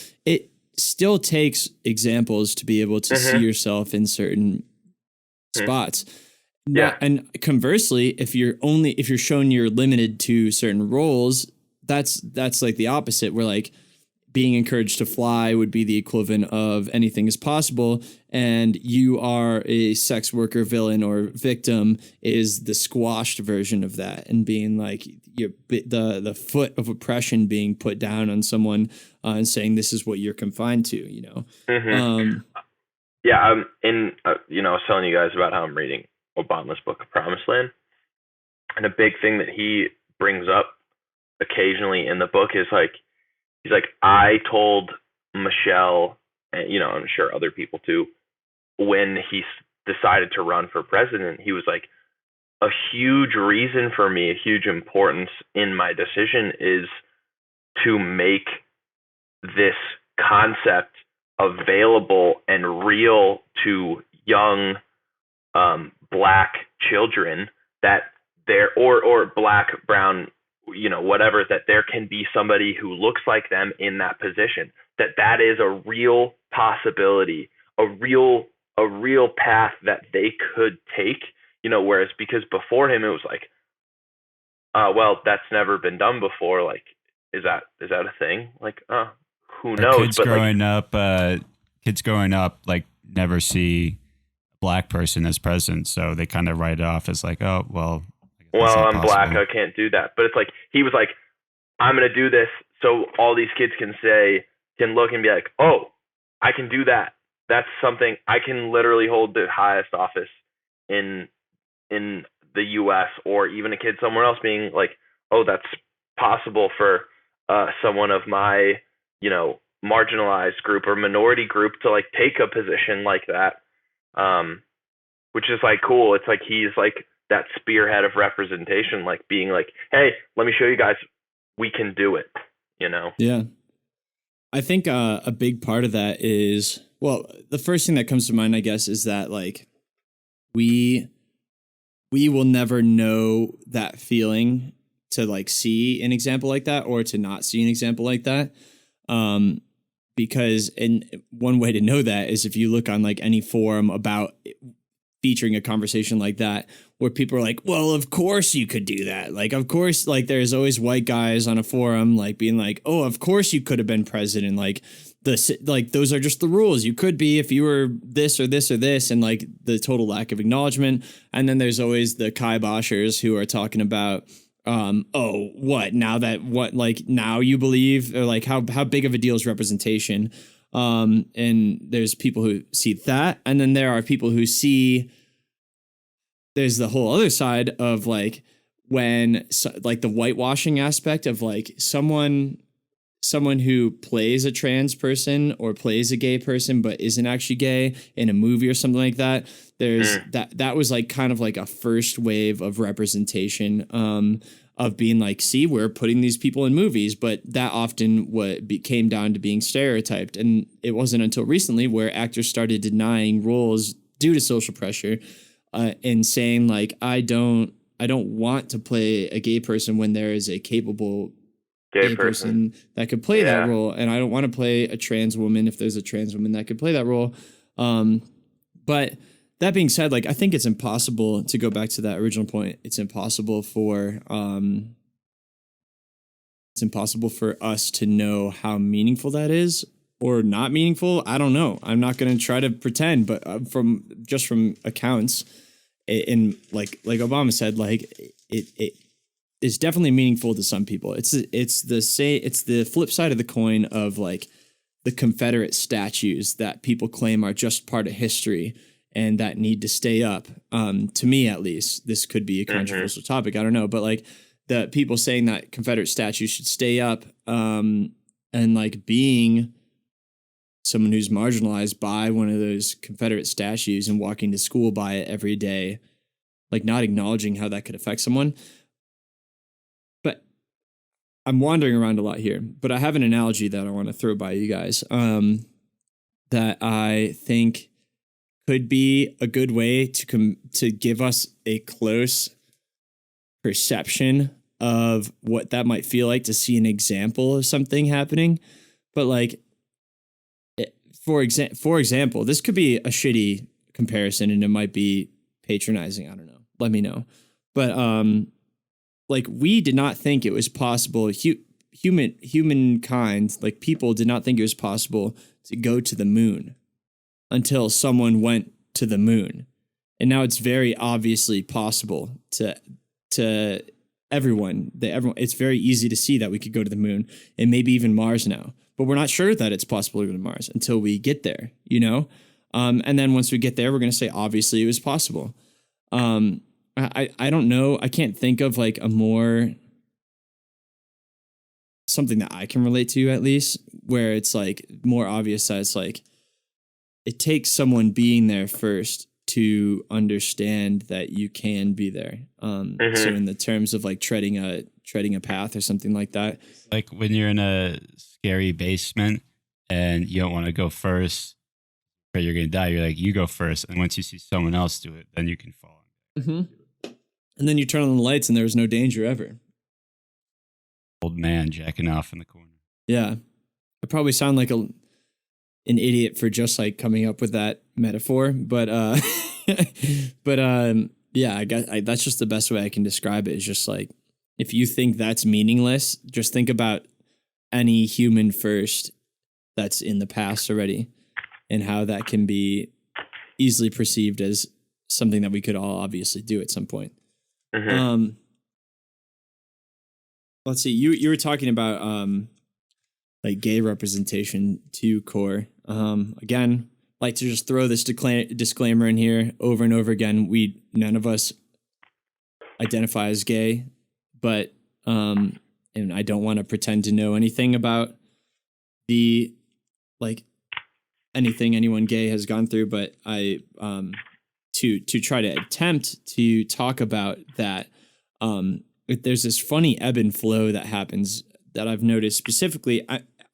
still takes examples to be able to see yourself in certain spots. Yeah. And conversely, if you're shown you're limited to certain roles, that's like the opposite, where like being encouraged to fly would be the equivalent of anything is possible, and you are a sex worker villain or victim is the squashed version of that, and being like the foot of oppression being put down on someone and saying this is what you're confined to, you know. Yeah, I'm in. I was telling you guys about how I'm reading Obama's book, A Promised Land, and a big thing that he brings up occasionally in the book is like, he's like, I told Michelle, and I'm sure other people too, when he decided to run for president, he was like, a huge reason for me, a huge importance in my decision is to make this concept available and real to young black children, that there or black, brown, whatever, that there can be somebody who looks like them in that position, that is a real possibility, a real path that they could take, whereas because before him it was like, well, that's never been done before, like, is that a thing? Like, who knows? Kids growing up like never see a black person as president, so they kind of write it off as like, oh well, I'm black, I can't do that. But it's like, he was like, I'm going to do this so all these kids can look and be like, oh, I can do that. That's something, I can literally hold the highest office in the U.S., or even a kid somewhere else being like, oh, that's possible for someone of my, marginalized group or minority group to like take a position like that, which is like cool. It's like he's like that spearhead of representation, like being like, hey, let me show you guys, we can do it, Yeah. I think a big part of that is, well, the first thing that comes to mind, I guess, is that like we will never know that feeling to like see an example like that or to not see an example like that. Because one way to know that is if you look on like any forum about featuring a conversation like that, where people are like, well, of course you could do that. Like, of course, like there's always white guys on a forum, like being like, oh, of course you could have been president. Like those are just the rules. You could be if you were this or this or this, and like the total lack of acknowledgement. And then there's always the kiboshers who are talking about, oh, what now you believe, or like how big of a deal is representation? And there's people who see that, and then there are people who see there's the whole other side of like when like the whitewashing aspect of like someone who plays a trans person or plays a gay person but isn't actually gay in a movie or something like that. There's that was like kind of like a first wave of representation of being like, see, we're putting these people in movies, but that often came down to being stereotyped. And it wasn't until recently where actors started denying roles due to social pressure and saying like, I don't want to play a gay person when there is a capable gay person that could play that role. And I don't want to play a trans woman if there's a trans woman that could play that role. But that being said, like, I think it's impossible to go back to that original point. It's impossible for us to know how meaningful that is or not meaningful. I don't know. I'm not going to try to pretend, but from accounts, and like Obama said, like it is definitely meaningful to some people. It's the flip side of the coin of like the Confederate statues that people claim are just part of history and that need to stay up. To me, at least, this could be a controversial topic. I don't know, but like the people saying that Confederate statues should stay up, and like being someone who's marginalized by one of those Confederate statues and walking to school by it every day, like not acknowledging how that could affect someone. But I'm wandering around a lot here, but I have an analogy that I want to throw by you guys, that I think could be a good way to give us a close perception of what that might feel like to see an example of something happening. But like, for example, this could be a shitty comparison and it might be patronizing. I don't know. Let me know. But like we did not think it was possible. Humankind, like people did not think it was possible to go to the moon until someone went to the moon. And now it's very obviously possible to everyone. It's very easy to see that we could go to the moon and maybe even Mars now. But we're not sure that it's possible to go to Mars until we get there, you know? And then once we get there, we're going to say, obviously it was possible. I don't know. I can't think of like something that I can relate to at least, where it's like more obvious that it's like, it takes someone being there first to understand that you can be there. So in the terms of like treading a path or something like that. Like when you're in a scary basement and you don't want to go first, or you're going to die, you're like, you go first. And once you see someone else do it, then you can fall. And then you turn on the lights and there was no danger ever. Old man jacking off in the corner. Yeah. I probably sound like an idiot for just like coming up with that metaphor, but yeah, I guess that's just the best way I can describe it, is just like, if you think that's meaningless, just think about any human first that's in the past already and how that can be easily perceived as something that we could all obviously do at some point. Let's see, you were talking about like gay representation too, Core. Again, like to just throw this disclaimer in here over and over again. None of us identify as gay, but and I don't want to pretend to know anything about anything anyone gay has gone through, but I to try to attempt to talk about that. There's this funny ebb and flow that happens that I've noticed specifically.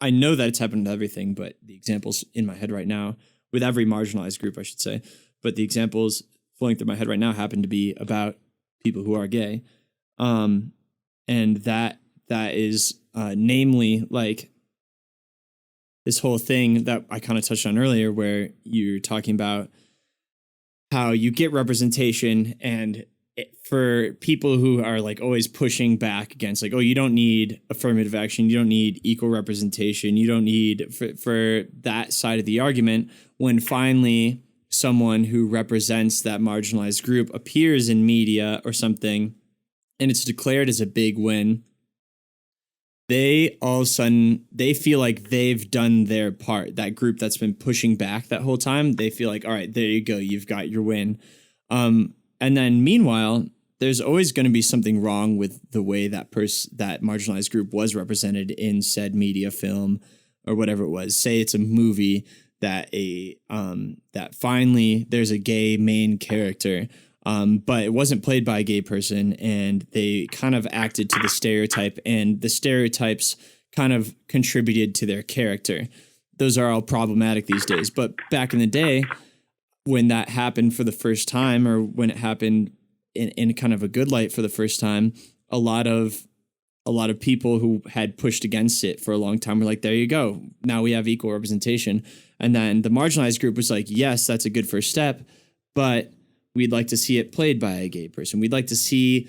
I know that it's happened to everything, but the examples in my head right now, with every marginalized group, I should say, but the examples flowing through my head right now happen to be about people who are gay. And that is namely like this whole thing that I kind of touched on earlier, where you're talking about how you get representation, and for people who are like always pushing back against like, oh, you don't need affirmative action, you don't need equal representation, you don't need for that side of the argument, when finally someone who represents that marginalized group appears in media or something and it's declared as a big win, they all of a sudden, they feel like they've done their part. That group that's been pushing back that whole time, they feel like, all right, there you go, you've got your win. And then meanwhile, there's always going to be something wrong with the way that that marginalized group was represented in said media, film, or whatever it was. Say it's a movie that that finally there's a gay main character, but it wasn't played by a gay person, and they kind of acted to the stereotype, and the stereotypes kind of contributed to their character. Those are all problematic these days. But back in the day, when that happened for the first time, or when it happened in kind of a good light for the first time, a lot of people who had pushed against it for a long time were like, there you go, now we have equal representation. And then the marginalized group was like, yes, that's a good first step, but we'd like to see it played by a gay person. We'd like to see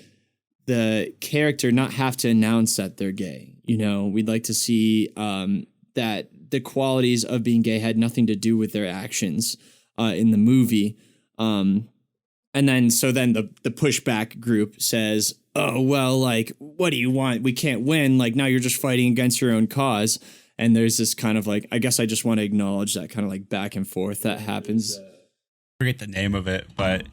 the character not have to announce that they're gay. You know, we'd like to see that the qualities of being gay had nothing to do with their actions in the movie. And then the pushback group says, oh, well, like, what do you want? We can't win. Like, now you're just fighting against your own cause. And there's this kind of like, I guess I just want to acknowledge that kind of like back and forth that happens. Forget the name of it, but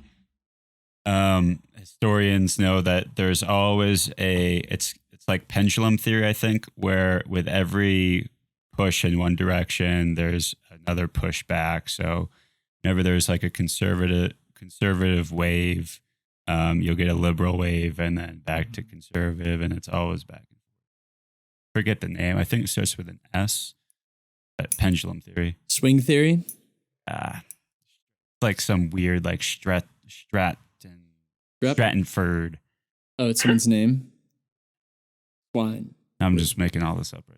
historians know that there's always it's like pendulum theory, I think, where with every push in one direction, there's another push back. So whenever there's like a conservative wave, you'll get a liberal wave and then back to conservative, and it's always back. Forget the name. I think it starts with an S. Pendulum theory. Swing theory? Like some weird like Strattonford. Oh, it's someone's name? Swine. I'm just making all this up right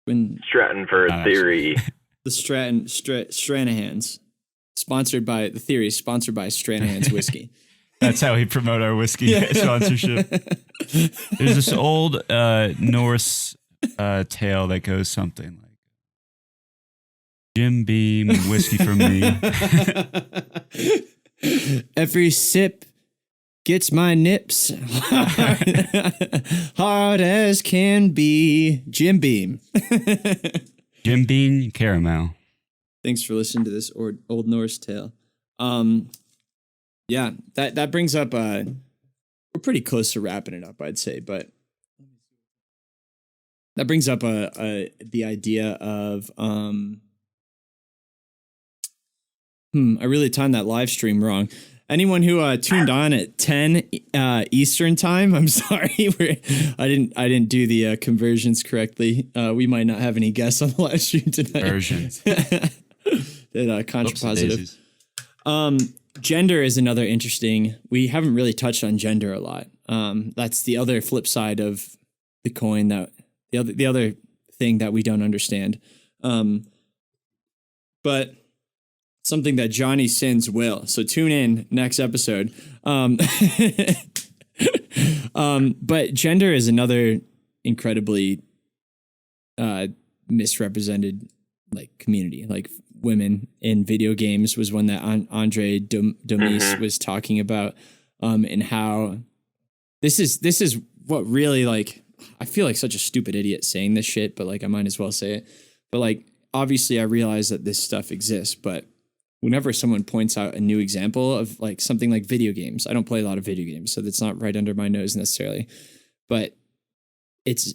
now. Strattonford theory. The Stranahans. Sponsored by Stranahan's whiskey. That's how we promote our whiskey sponsorship. There's this old Norse tale that goes something like Jim Beam, whiskey for me. Every sip gets my nips hard as can be. Jim Beam. Jim Beam caramel. Thanks for listening to this old Norse tale. Yeah, that brings up we're pretty close to wrapping it up, I'd say, but that brings up the idea of I really timed that live stream wrong. Anyone who tuned on at 10 Eastern time, I'm sorry, I didn't do the conversions correctly. We might not have any guests on the live stream tonight. Conversions. That contrapositive. Gender is another interesting. We haven't really touched on gender a lot. That's the other flip side of the coin, that the other thing that we don't understand. But something that Johnny Sins will. So tune in next episode. But gender is another incredibly misrepresented community. Like women in video games was one that Andre Domis was talking about, and how this is what really, I feel like such a stupid idiot saying this shit, but I might as well say it. But obviously I realize that this stuff exists, but whenever someone points out a new example of something like video games, I don't play a lot of video games, so that's not right under my nose necessarily, but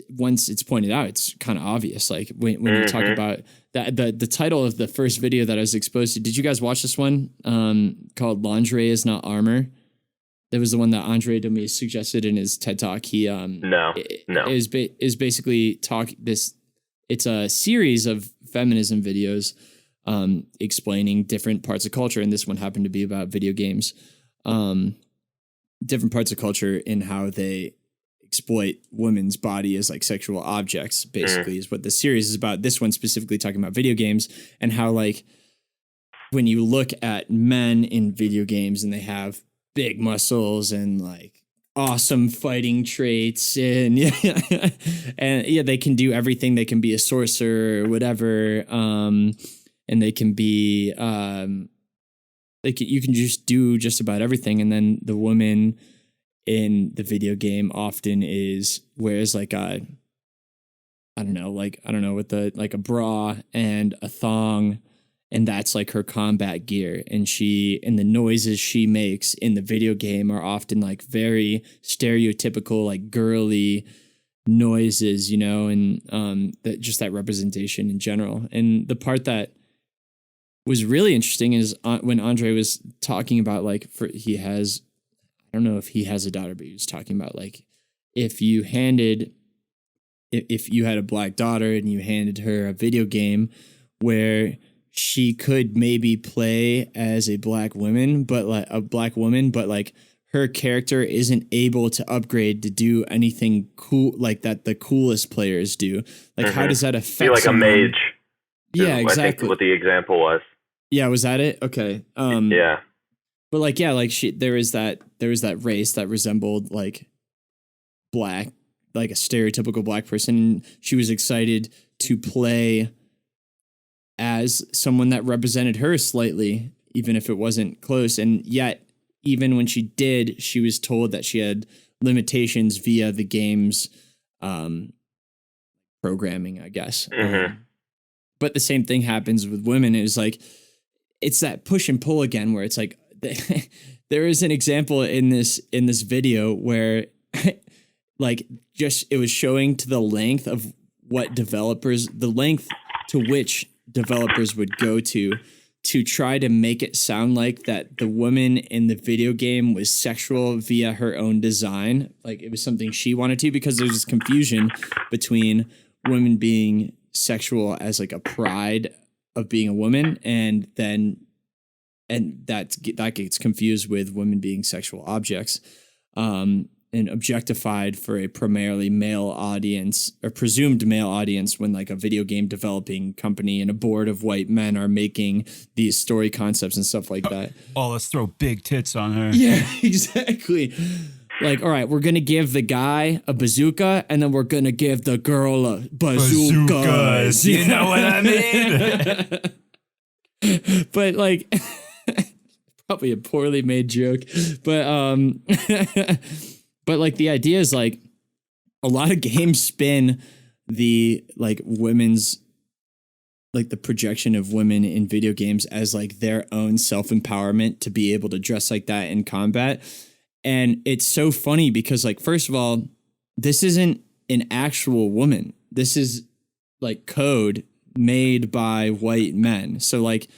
once it's pointed out, it's kind of obvious. When you talk about that, the title of the first video that I was exposed to, did you guys watch this one? Called "Lingerie is Not Armor." That was the one that Andre Domis suggested in his TED Talk. He no. is basically it's a series of feminism videos explaining different parts of culture, and this one happened to be about video games. Different parts of culture in how they exploit women's body as sexual objects, basically, is what the series is about. This one specifically talking about video games, and how when you look at men in video games and they have big muscles and awesome fighting traits and they can do everything. They can be a sorcerer or whatever, and they can be you can just do just about everything. And then the woman in the video game often wears a with a bra and a thong, and that's her combat gear. And the noises she makes in the video game are often very stereotypical, girly noises, and that representation in general. And the part that was really interesting is when Andre was talking about I don't know if he has a daughter, but he was talking about if you had a black daughter and you handed her a video game where she could maybe play as a black woman, but her character isn't able to upgrade to do anything cool that the coolest players do. How does that affect? Be a mage. Yeah, exactly. I think what the example was. Yeah, was that it? Okay. Yeah. But there was that race that resembled black, a stereotypical black person. And she was excited to play as someone that represented her slightly, even if it wasn't close. And yet, even when she did, she was told that she had limitations via the game's programming, I guess. But the same thing happens with women. It's that push and pull again, where it's there is an example in this video where it was showing to the length of the length to which developers would go to try to make it sound like that the woman in the video game was sexual via her own design. It was something she wanted to, because there's this confusion between women being sexual as a pride of being a woman, and that gets confused with women being sexual objects. and objectified for a primarily male audience or presumed male audience when like a video game developing company and a board of white men are making these story concepts and stuff like that. Oh, let's throw big tits on her. Yeah, exactly. Like, all right, we're going to give the guy a bazooka and then we're going to give the girl a bazookas. You know what I mean? But like, probably a poorly made joke, but but like the idea is like a lot of games spin the like women's like the projection of women in video games as like their own self-empowerment to be able to dress like that in combat. And it's so funny because like, first of all, this isn't an actual woman. This is like code made by white men. So like,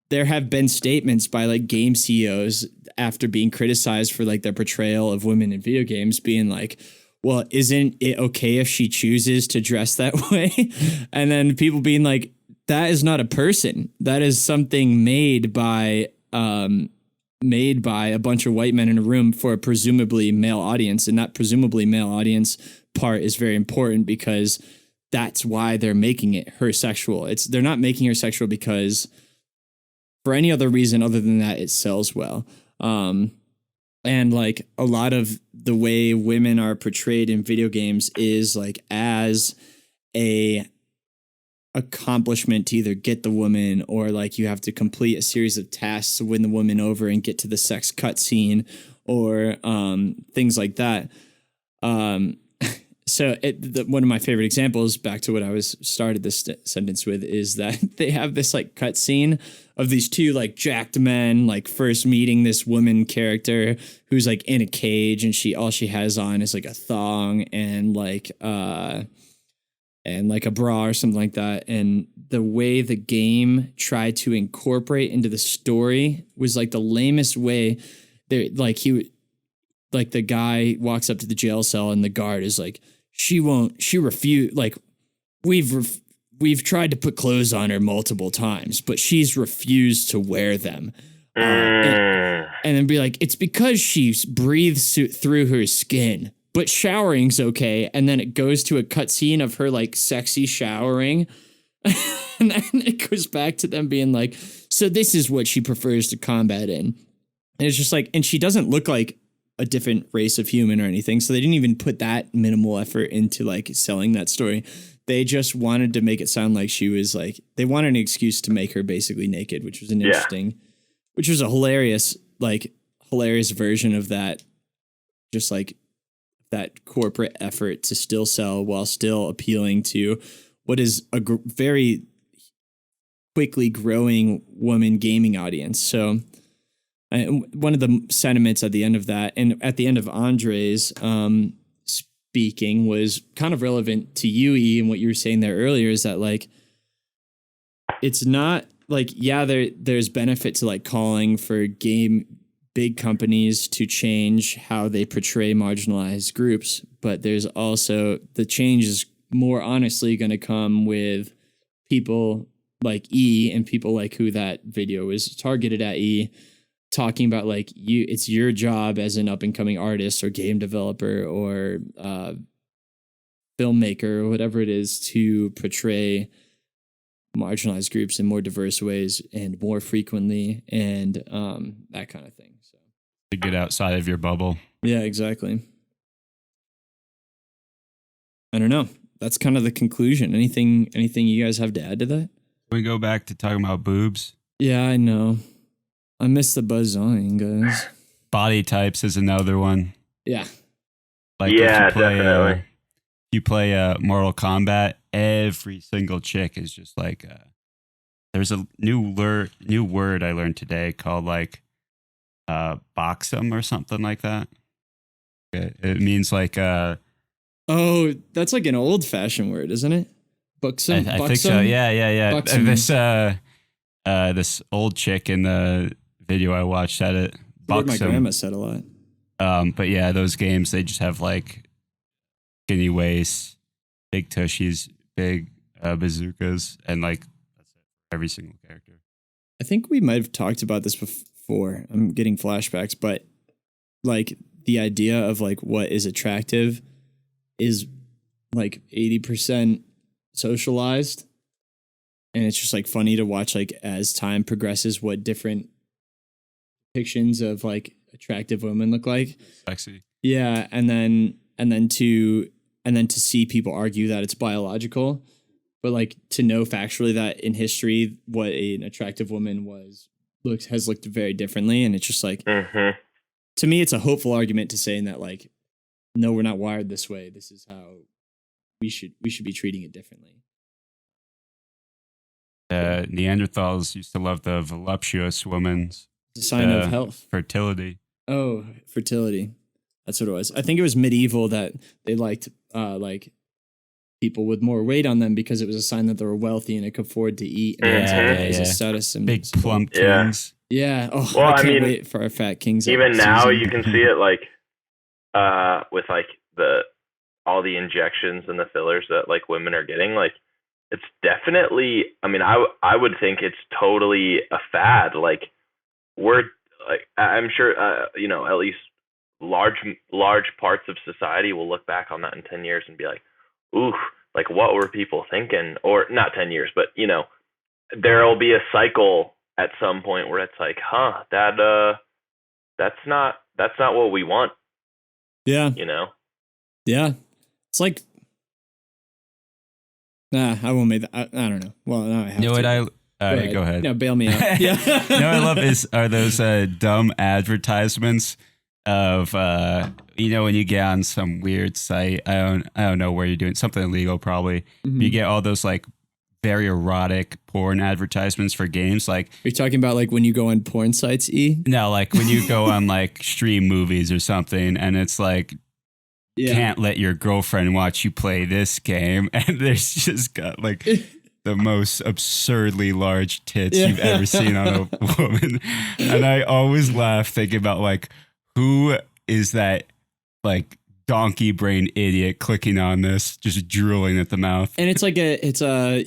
there have been statements by like game CEOs after being criticized for like their portrayal of women in video games being like, well, isn't it okay if she chooses to dress that way? And then people being like, that is not a person. That is something made by a bunch of white men in a room for a presumably male audience. And that presumably male audience part is very important because that's why they're making it her sexual. They're not making her sexual because for any other reason other than that it sells well. And like a lot of the way women are portrayed in video games is like as a accomplishment to either get the woman or like you have to complete a series of tasks to win the woman over and get to the sex cutscene or things like that. So one of my favorite examples, back to what I was started this sentence with, is that they have this like cutscene of these two like jacked men like first meeting this woman character who's like in a cage and all she has on is like a thong and like a bra or something like that. And the way the game tried to incorporate into the story was like the lamest way. There, like the guy walks up to the jail cell and the guard is like, she refused. Like we've tried to put clothes on her multiple times, but she's refused to wear them. And then be like, it's because she breathes through her skin, but showering's okay. And then it goes to a cutscene of her like sexy showering. And then it goes back to them being like, so this is what she prefers to combat in. And it's just like, and she doesn't look like a different race of human or anything. So they didn't even put that minimal effort into like selling that story. They just wanted to make it sound like she was like, they wanted an excuse to make her basically naked, which was which was a hilarious version of that. Just like that corporate effort to still sell while still appealing to what is a very quickly growing woman gaming audience. So one of the sentiments at the end of that, and at the end of Andre's speaking, was kind of relevant to you, E, and what you were saying there earlier, is that like it's not like, yeah, there's benefit to like calling for big companies to change how they portray marginalized groups, but there's also the change is more honestly going to come with people like E and people like who that video was targeted at, E, talking about like it's your job as an up and coming artist or game developer or filmmaker or whatever it is to portray marginalized groups in more diverse ways and more frequently and that kind of thing. So to get outside of your bubble. Yeah, exactly. I don't know. That's kind of the conclusion. Anything you guys have to add to that? Can we go back to talking about boobs? Yeah, I know. I miss the buzzing, guys. Body types is another one. Yeah. Like yeah, definitely. You play Mortal Kombat, every single chick is just like there's a new word I learned today called like boxum or something like that. It means like oh, that's like an old fashioned word, isn't it? Buxom. I think so. Yeah. Buxom. This old chick in the video I watched said it. Buxom. My grandma said a lot. But yeah, those games, they just have like skinny waists, big tushies, big bazookas, and like that's it for every single character. I think we might have talked about this before. I'm getting flashbacks, but like the idea of like what is attractive is like 80% socialized. And it's just like funny to watch, like, as time progresses, what different depictions of like attractive women look like. Sexy. Yeah. And then to see people argue that it's biological, but like to know factually that in history, what an attractive woman has looked very differently. And it's just like, to me, it's a hopeful argument to saying that like, no, we're not wired this way. This is how we should be treating it differently. Neanderthals used to love the voluptuous woman. It's a sign of health. Fertility. Oh, fertility. That's what it was. I think it was medieval that they liked like people with more weight on them because it was a sign that they were wealthy and could afford to eat. And as a status symbol. Big plump kings. Yeah. Oh, well, I can't wait for our fat kings. Even now, you can see it like with like all the injections and the fillers that like women are getting. Like, it's definitely. I mean, I would think it's totally a fad. Like, I'm sure at least large parts of society will look back on that in 10 years and be like, ooh, like what were people thinking? Or not 10 years, but there'll be a cycle at some point where it's like, that's not what we want. Yeah. Yeah. It's like, I won't make that. I don't know. Well, no, I have to. What go ahead. No, bail me out. Yeah. I love are those dumb advertisements of when you get on some weird site. I don't know where you're doing something illegal probably. Mm-hmm. You get all those like very erotic porn advertisements for games. Like, you're talking about like when you go on porn sites, E? No, like when you go on like stream movies or something, and it's like, can't let your girlfriend watch you play this game, and there's just got like the most absurdly large tits you've ever seen on a woman. And I always laugh thinking about like, who is that like donkey brain idiot clicking on this, just drooling at the mouth? And it's like it's what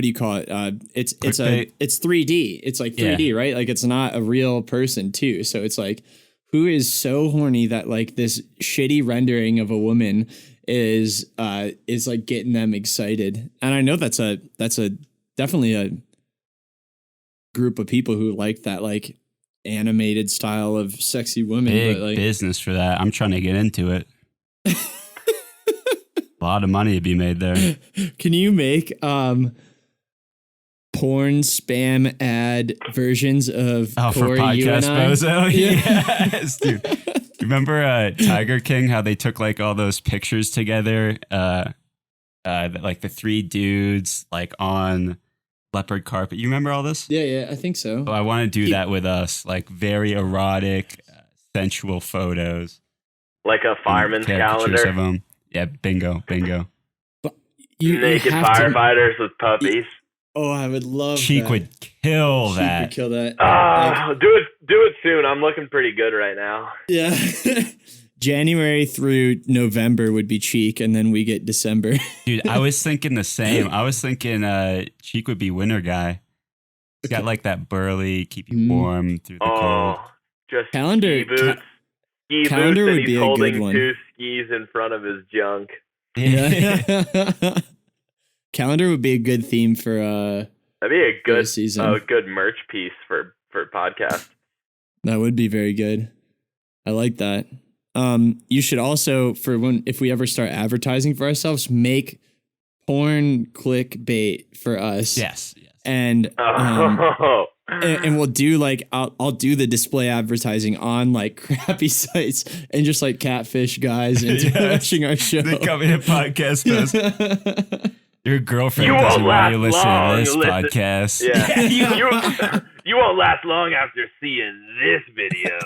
do you call it? It's 3D. It's like 3D, right? Like, it's not a real person too. So it's like, who is so horny that like this shitty rendering of a woman is like getting them excited? And I know that's definitely a group of people who like that like animated style of sexy women. Big but like, business for that. I'm trying to get into it. A lot of money to be made there. Can you make porn spam ad versions of for Corey, podcast Bozo? Yeah. Yes, dude. Remember Tiger King, how they took like all those pictures together, like the three dudes like on leopard carpet? You remember all this? Yeah, I think so. So I want to do that with us, like very erotic, sensual photos, like a fireman's calendar. Of them. Yeah, bingo. But naked firefighters with puppies. Oh, I would love Cheek that. would kill that. Cheek would kill that. Do it soon. I'm looking pretty good right now. Yeah. January through November would be Cheek, and then we get December. Dude, I was thinking the same. I was thinking Cheek would be winter guy. He's got like that burly, keep you warm through the cold. Just calendar. Ski boots. Calendar would and be he's a holding good one. 2 skis in front of his junk. Yeah. Calendar would be a good theme for that'd be a good season. Good merch piece for podcast. That would be very good. I like that. You should also, if we ever start advertising for ourselves, make porn clickbait for us. Yes. And and we'll do like I'll do the display advertising on like crappy sites and just like catfish guys into watching our show. They come in a podcast post. Your girlfriend doesn't want you to listen to this podcast. Yeah. You won't last long after seeing this video.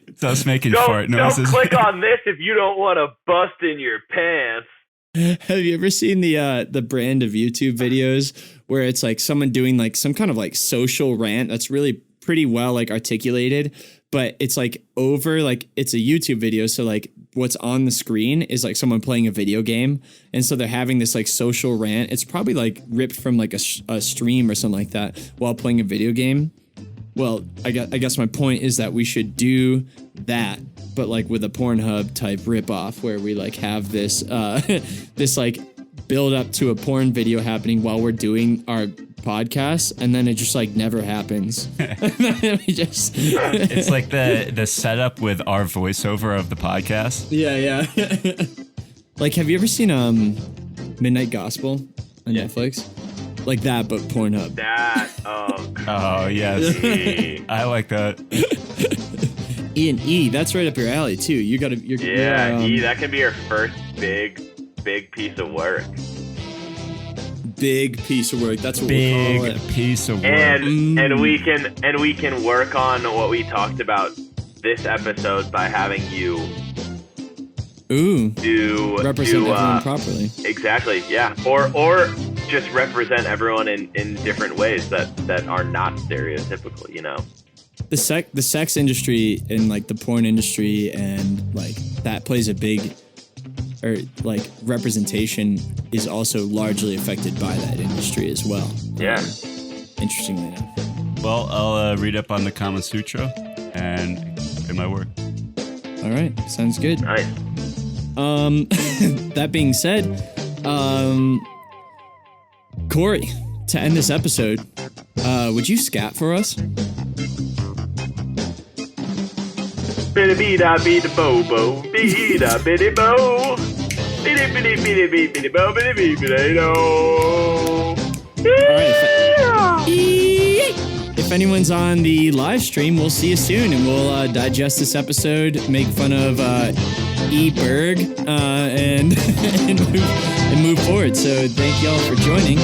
It's us making fart noises. Don't click on this if you don't want to bust in your pants. Have you ever seen the brand of YouTube videos where it's like someone doing like some kind of like social rant that's really pretty well like articulated, but it's like over like it's a YouTube video, so like what's on the screen is like someone playing a video game, and so they're having this like social rant. It's probably like ripped from like a stream or something like that while playing a video game. Well, I guess my point is that we should do that, but like with a Pornhub type ripoff where we like have this this like build up to a porn video happening while we're doing our podcast, and then it just like never happens. It's like the setup with our voiceover of the podcast. Yeah. Like, have you ever seen Midnight Gospel on Netflix? Like that, but Pornhub. Oh yes, I like that. E, that's right up your alley too. You gotta. That could be your first big piece of work. Big piece of work. That's what we'll call it. Big piece of work. And we can work on what we talked about this episode by having you represent everyone properly. Exactly. Yeah. Or just represent everyone in different ways that are not stereotypical. You know. The sex industry and like the porn industry and like that plays a big. Or like representation is also largely affected by that industry as well. Yeah. Interestingly enough. Well, I'll read up on the Kama Sutra and in my work. All right, sounds good. Nice. That being said, Corey, to end this episode, would you scat for us? Biddy bida bida bo bo bida biddy bo biddy biddy biddy biddy bo biddy biddy biddy do. If anyone's on the live stream, we'll see you soon, and we'll digest this episode, make fun of E. Berg, and move forward. So thank y'all for joining.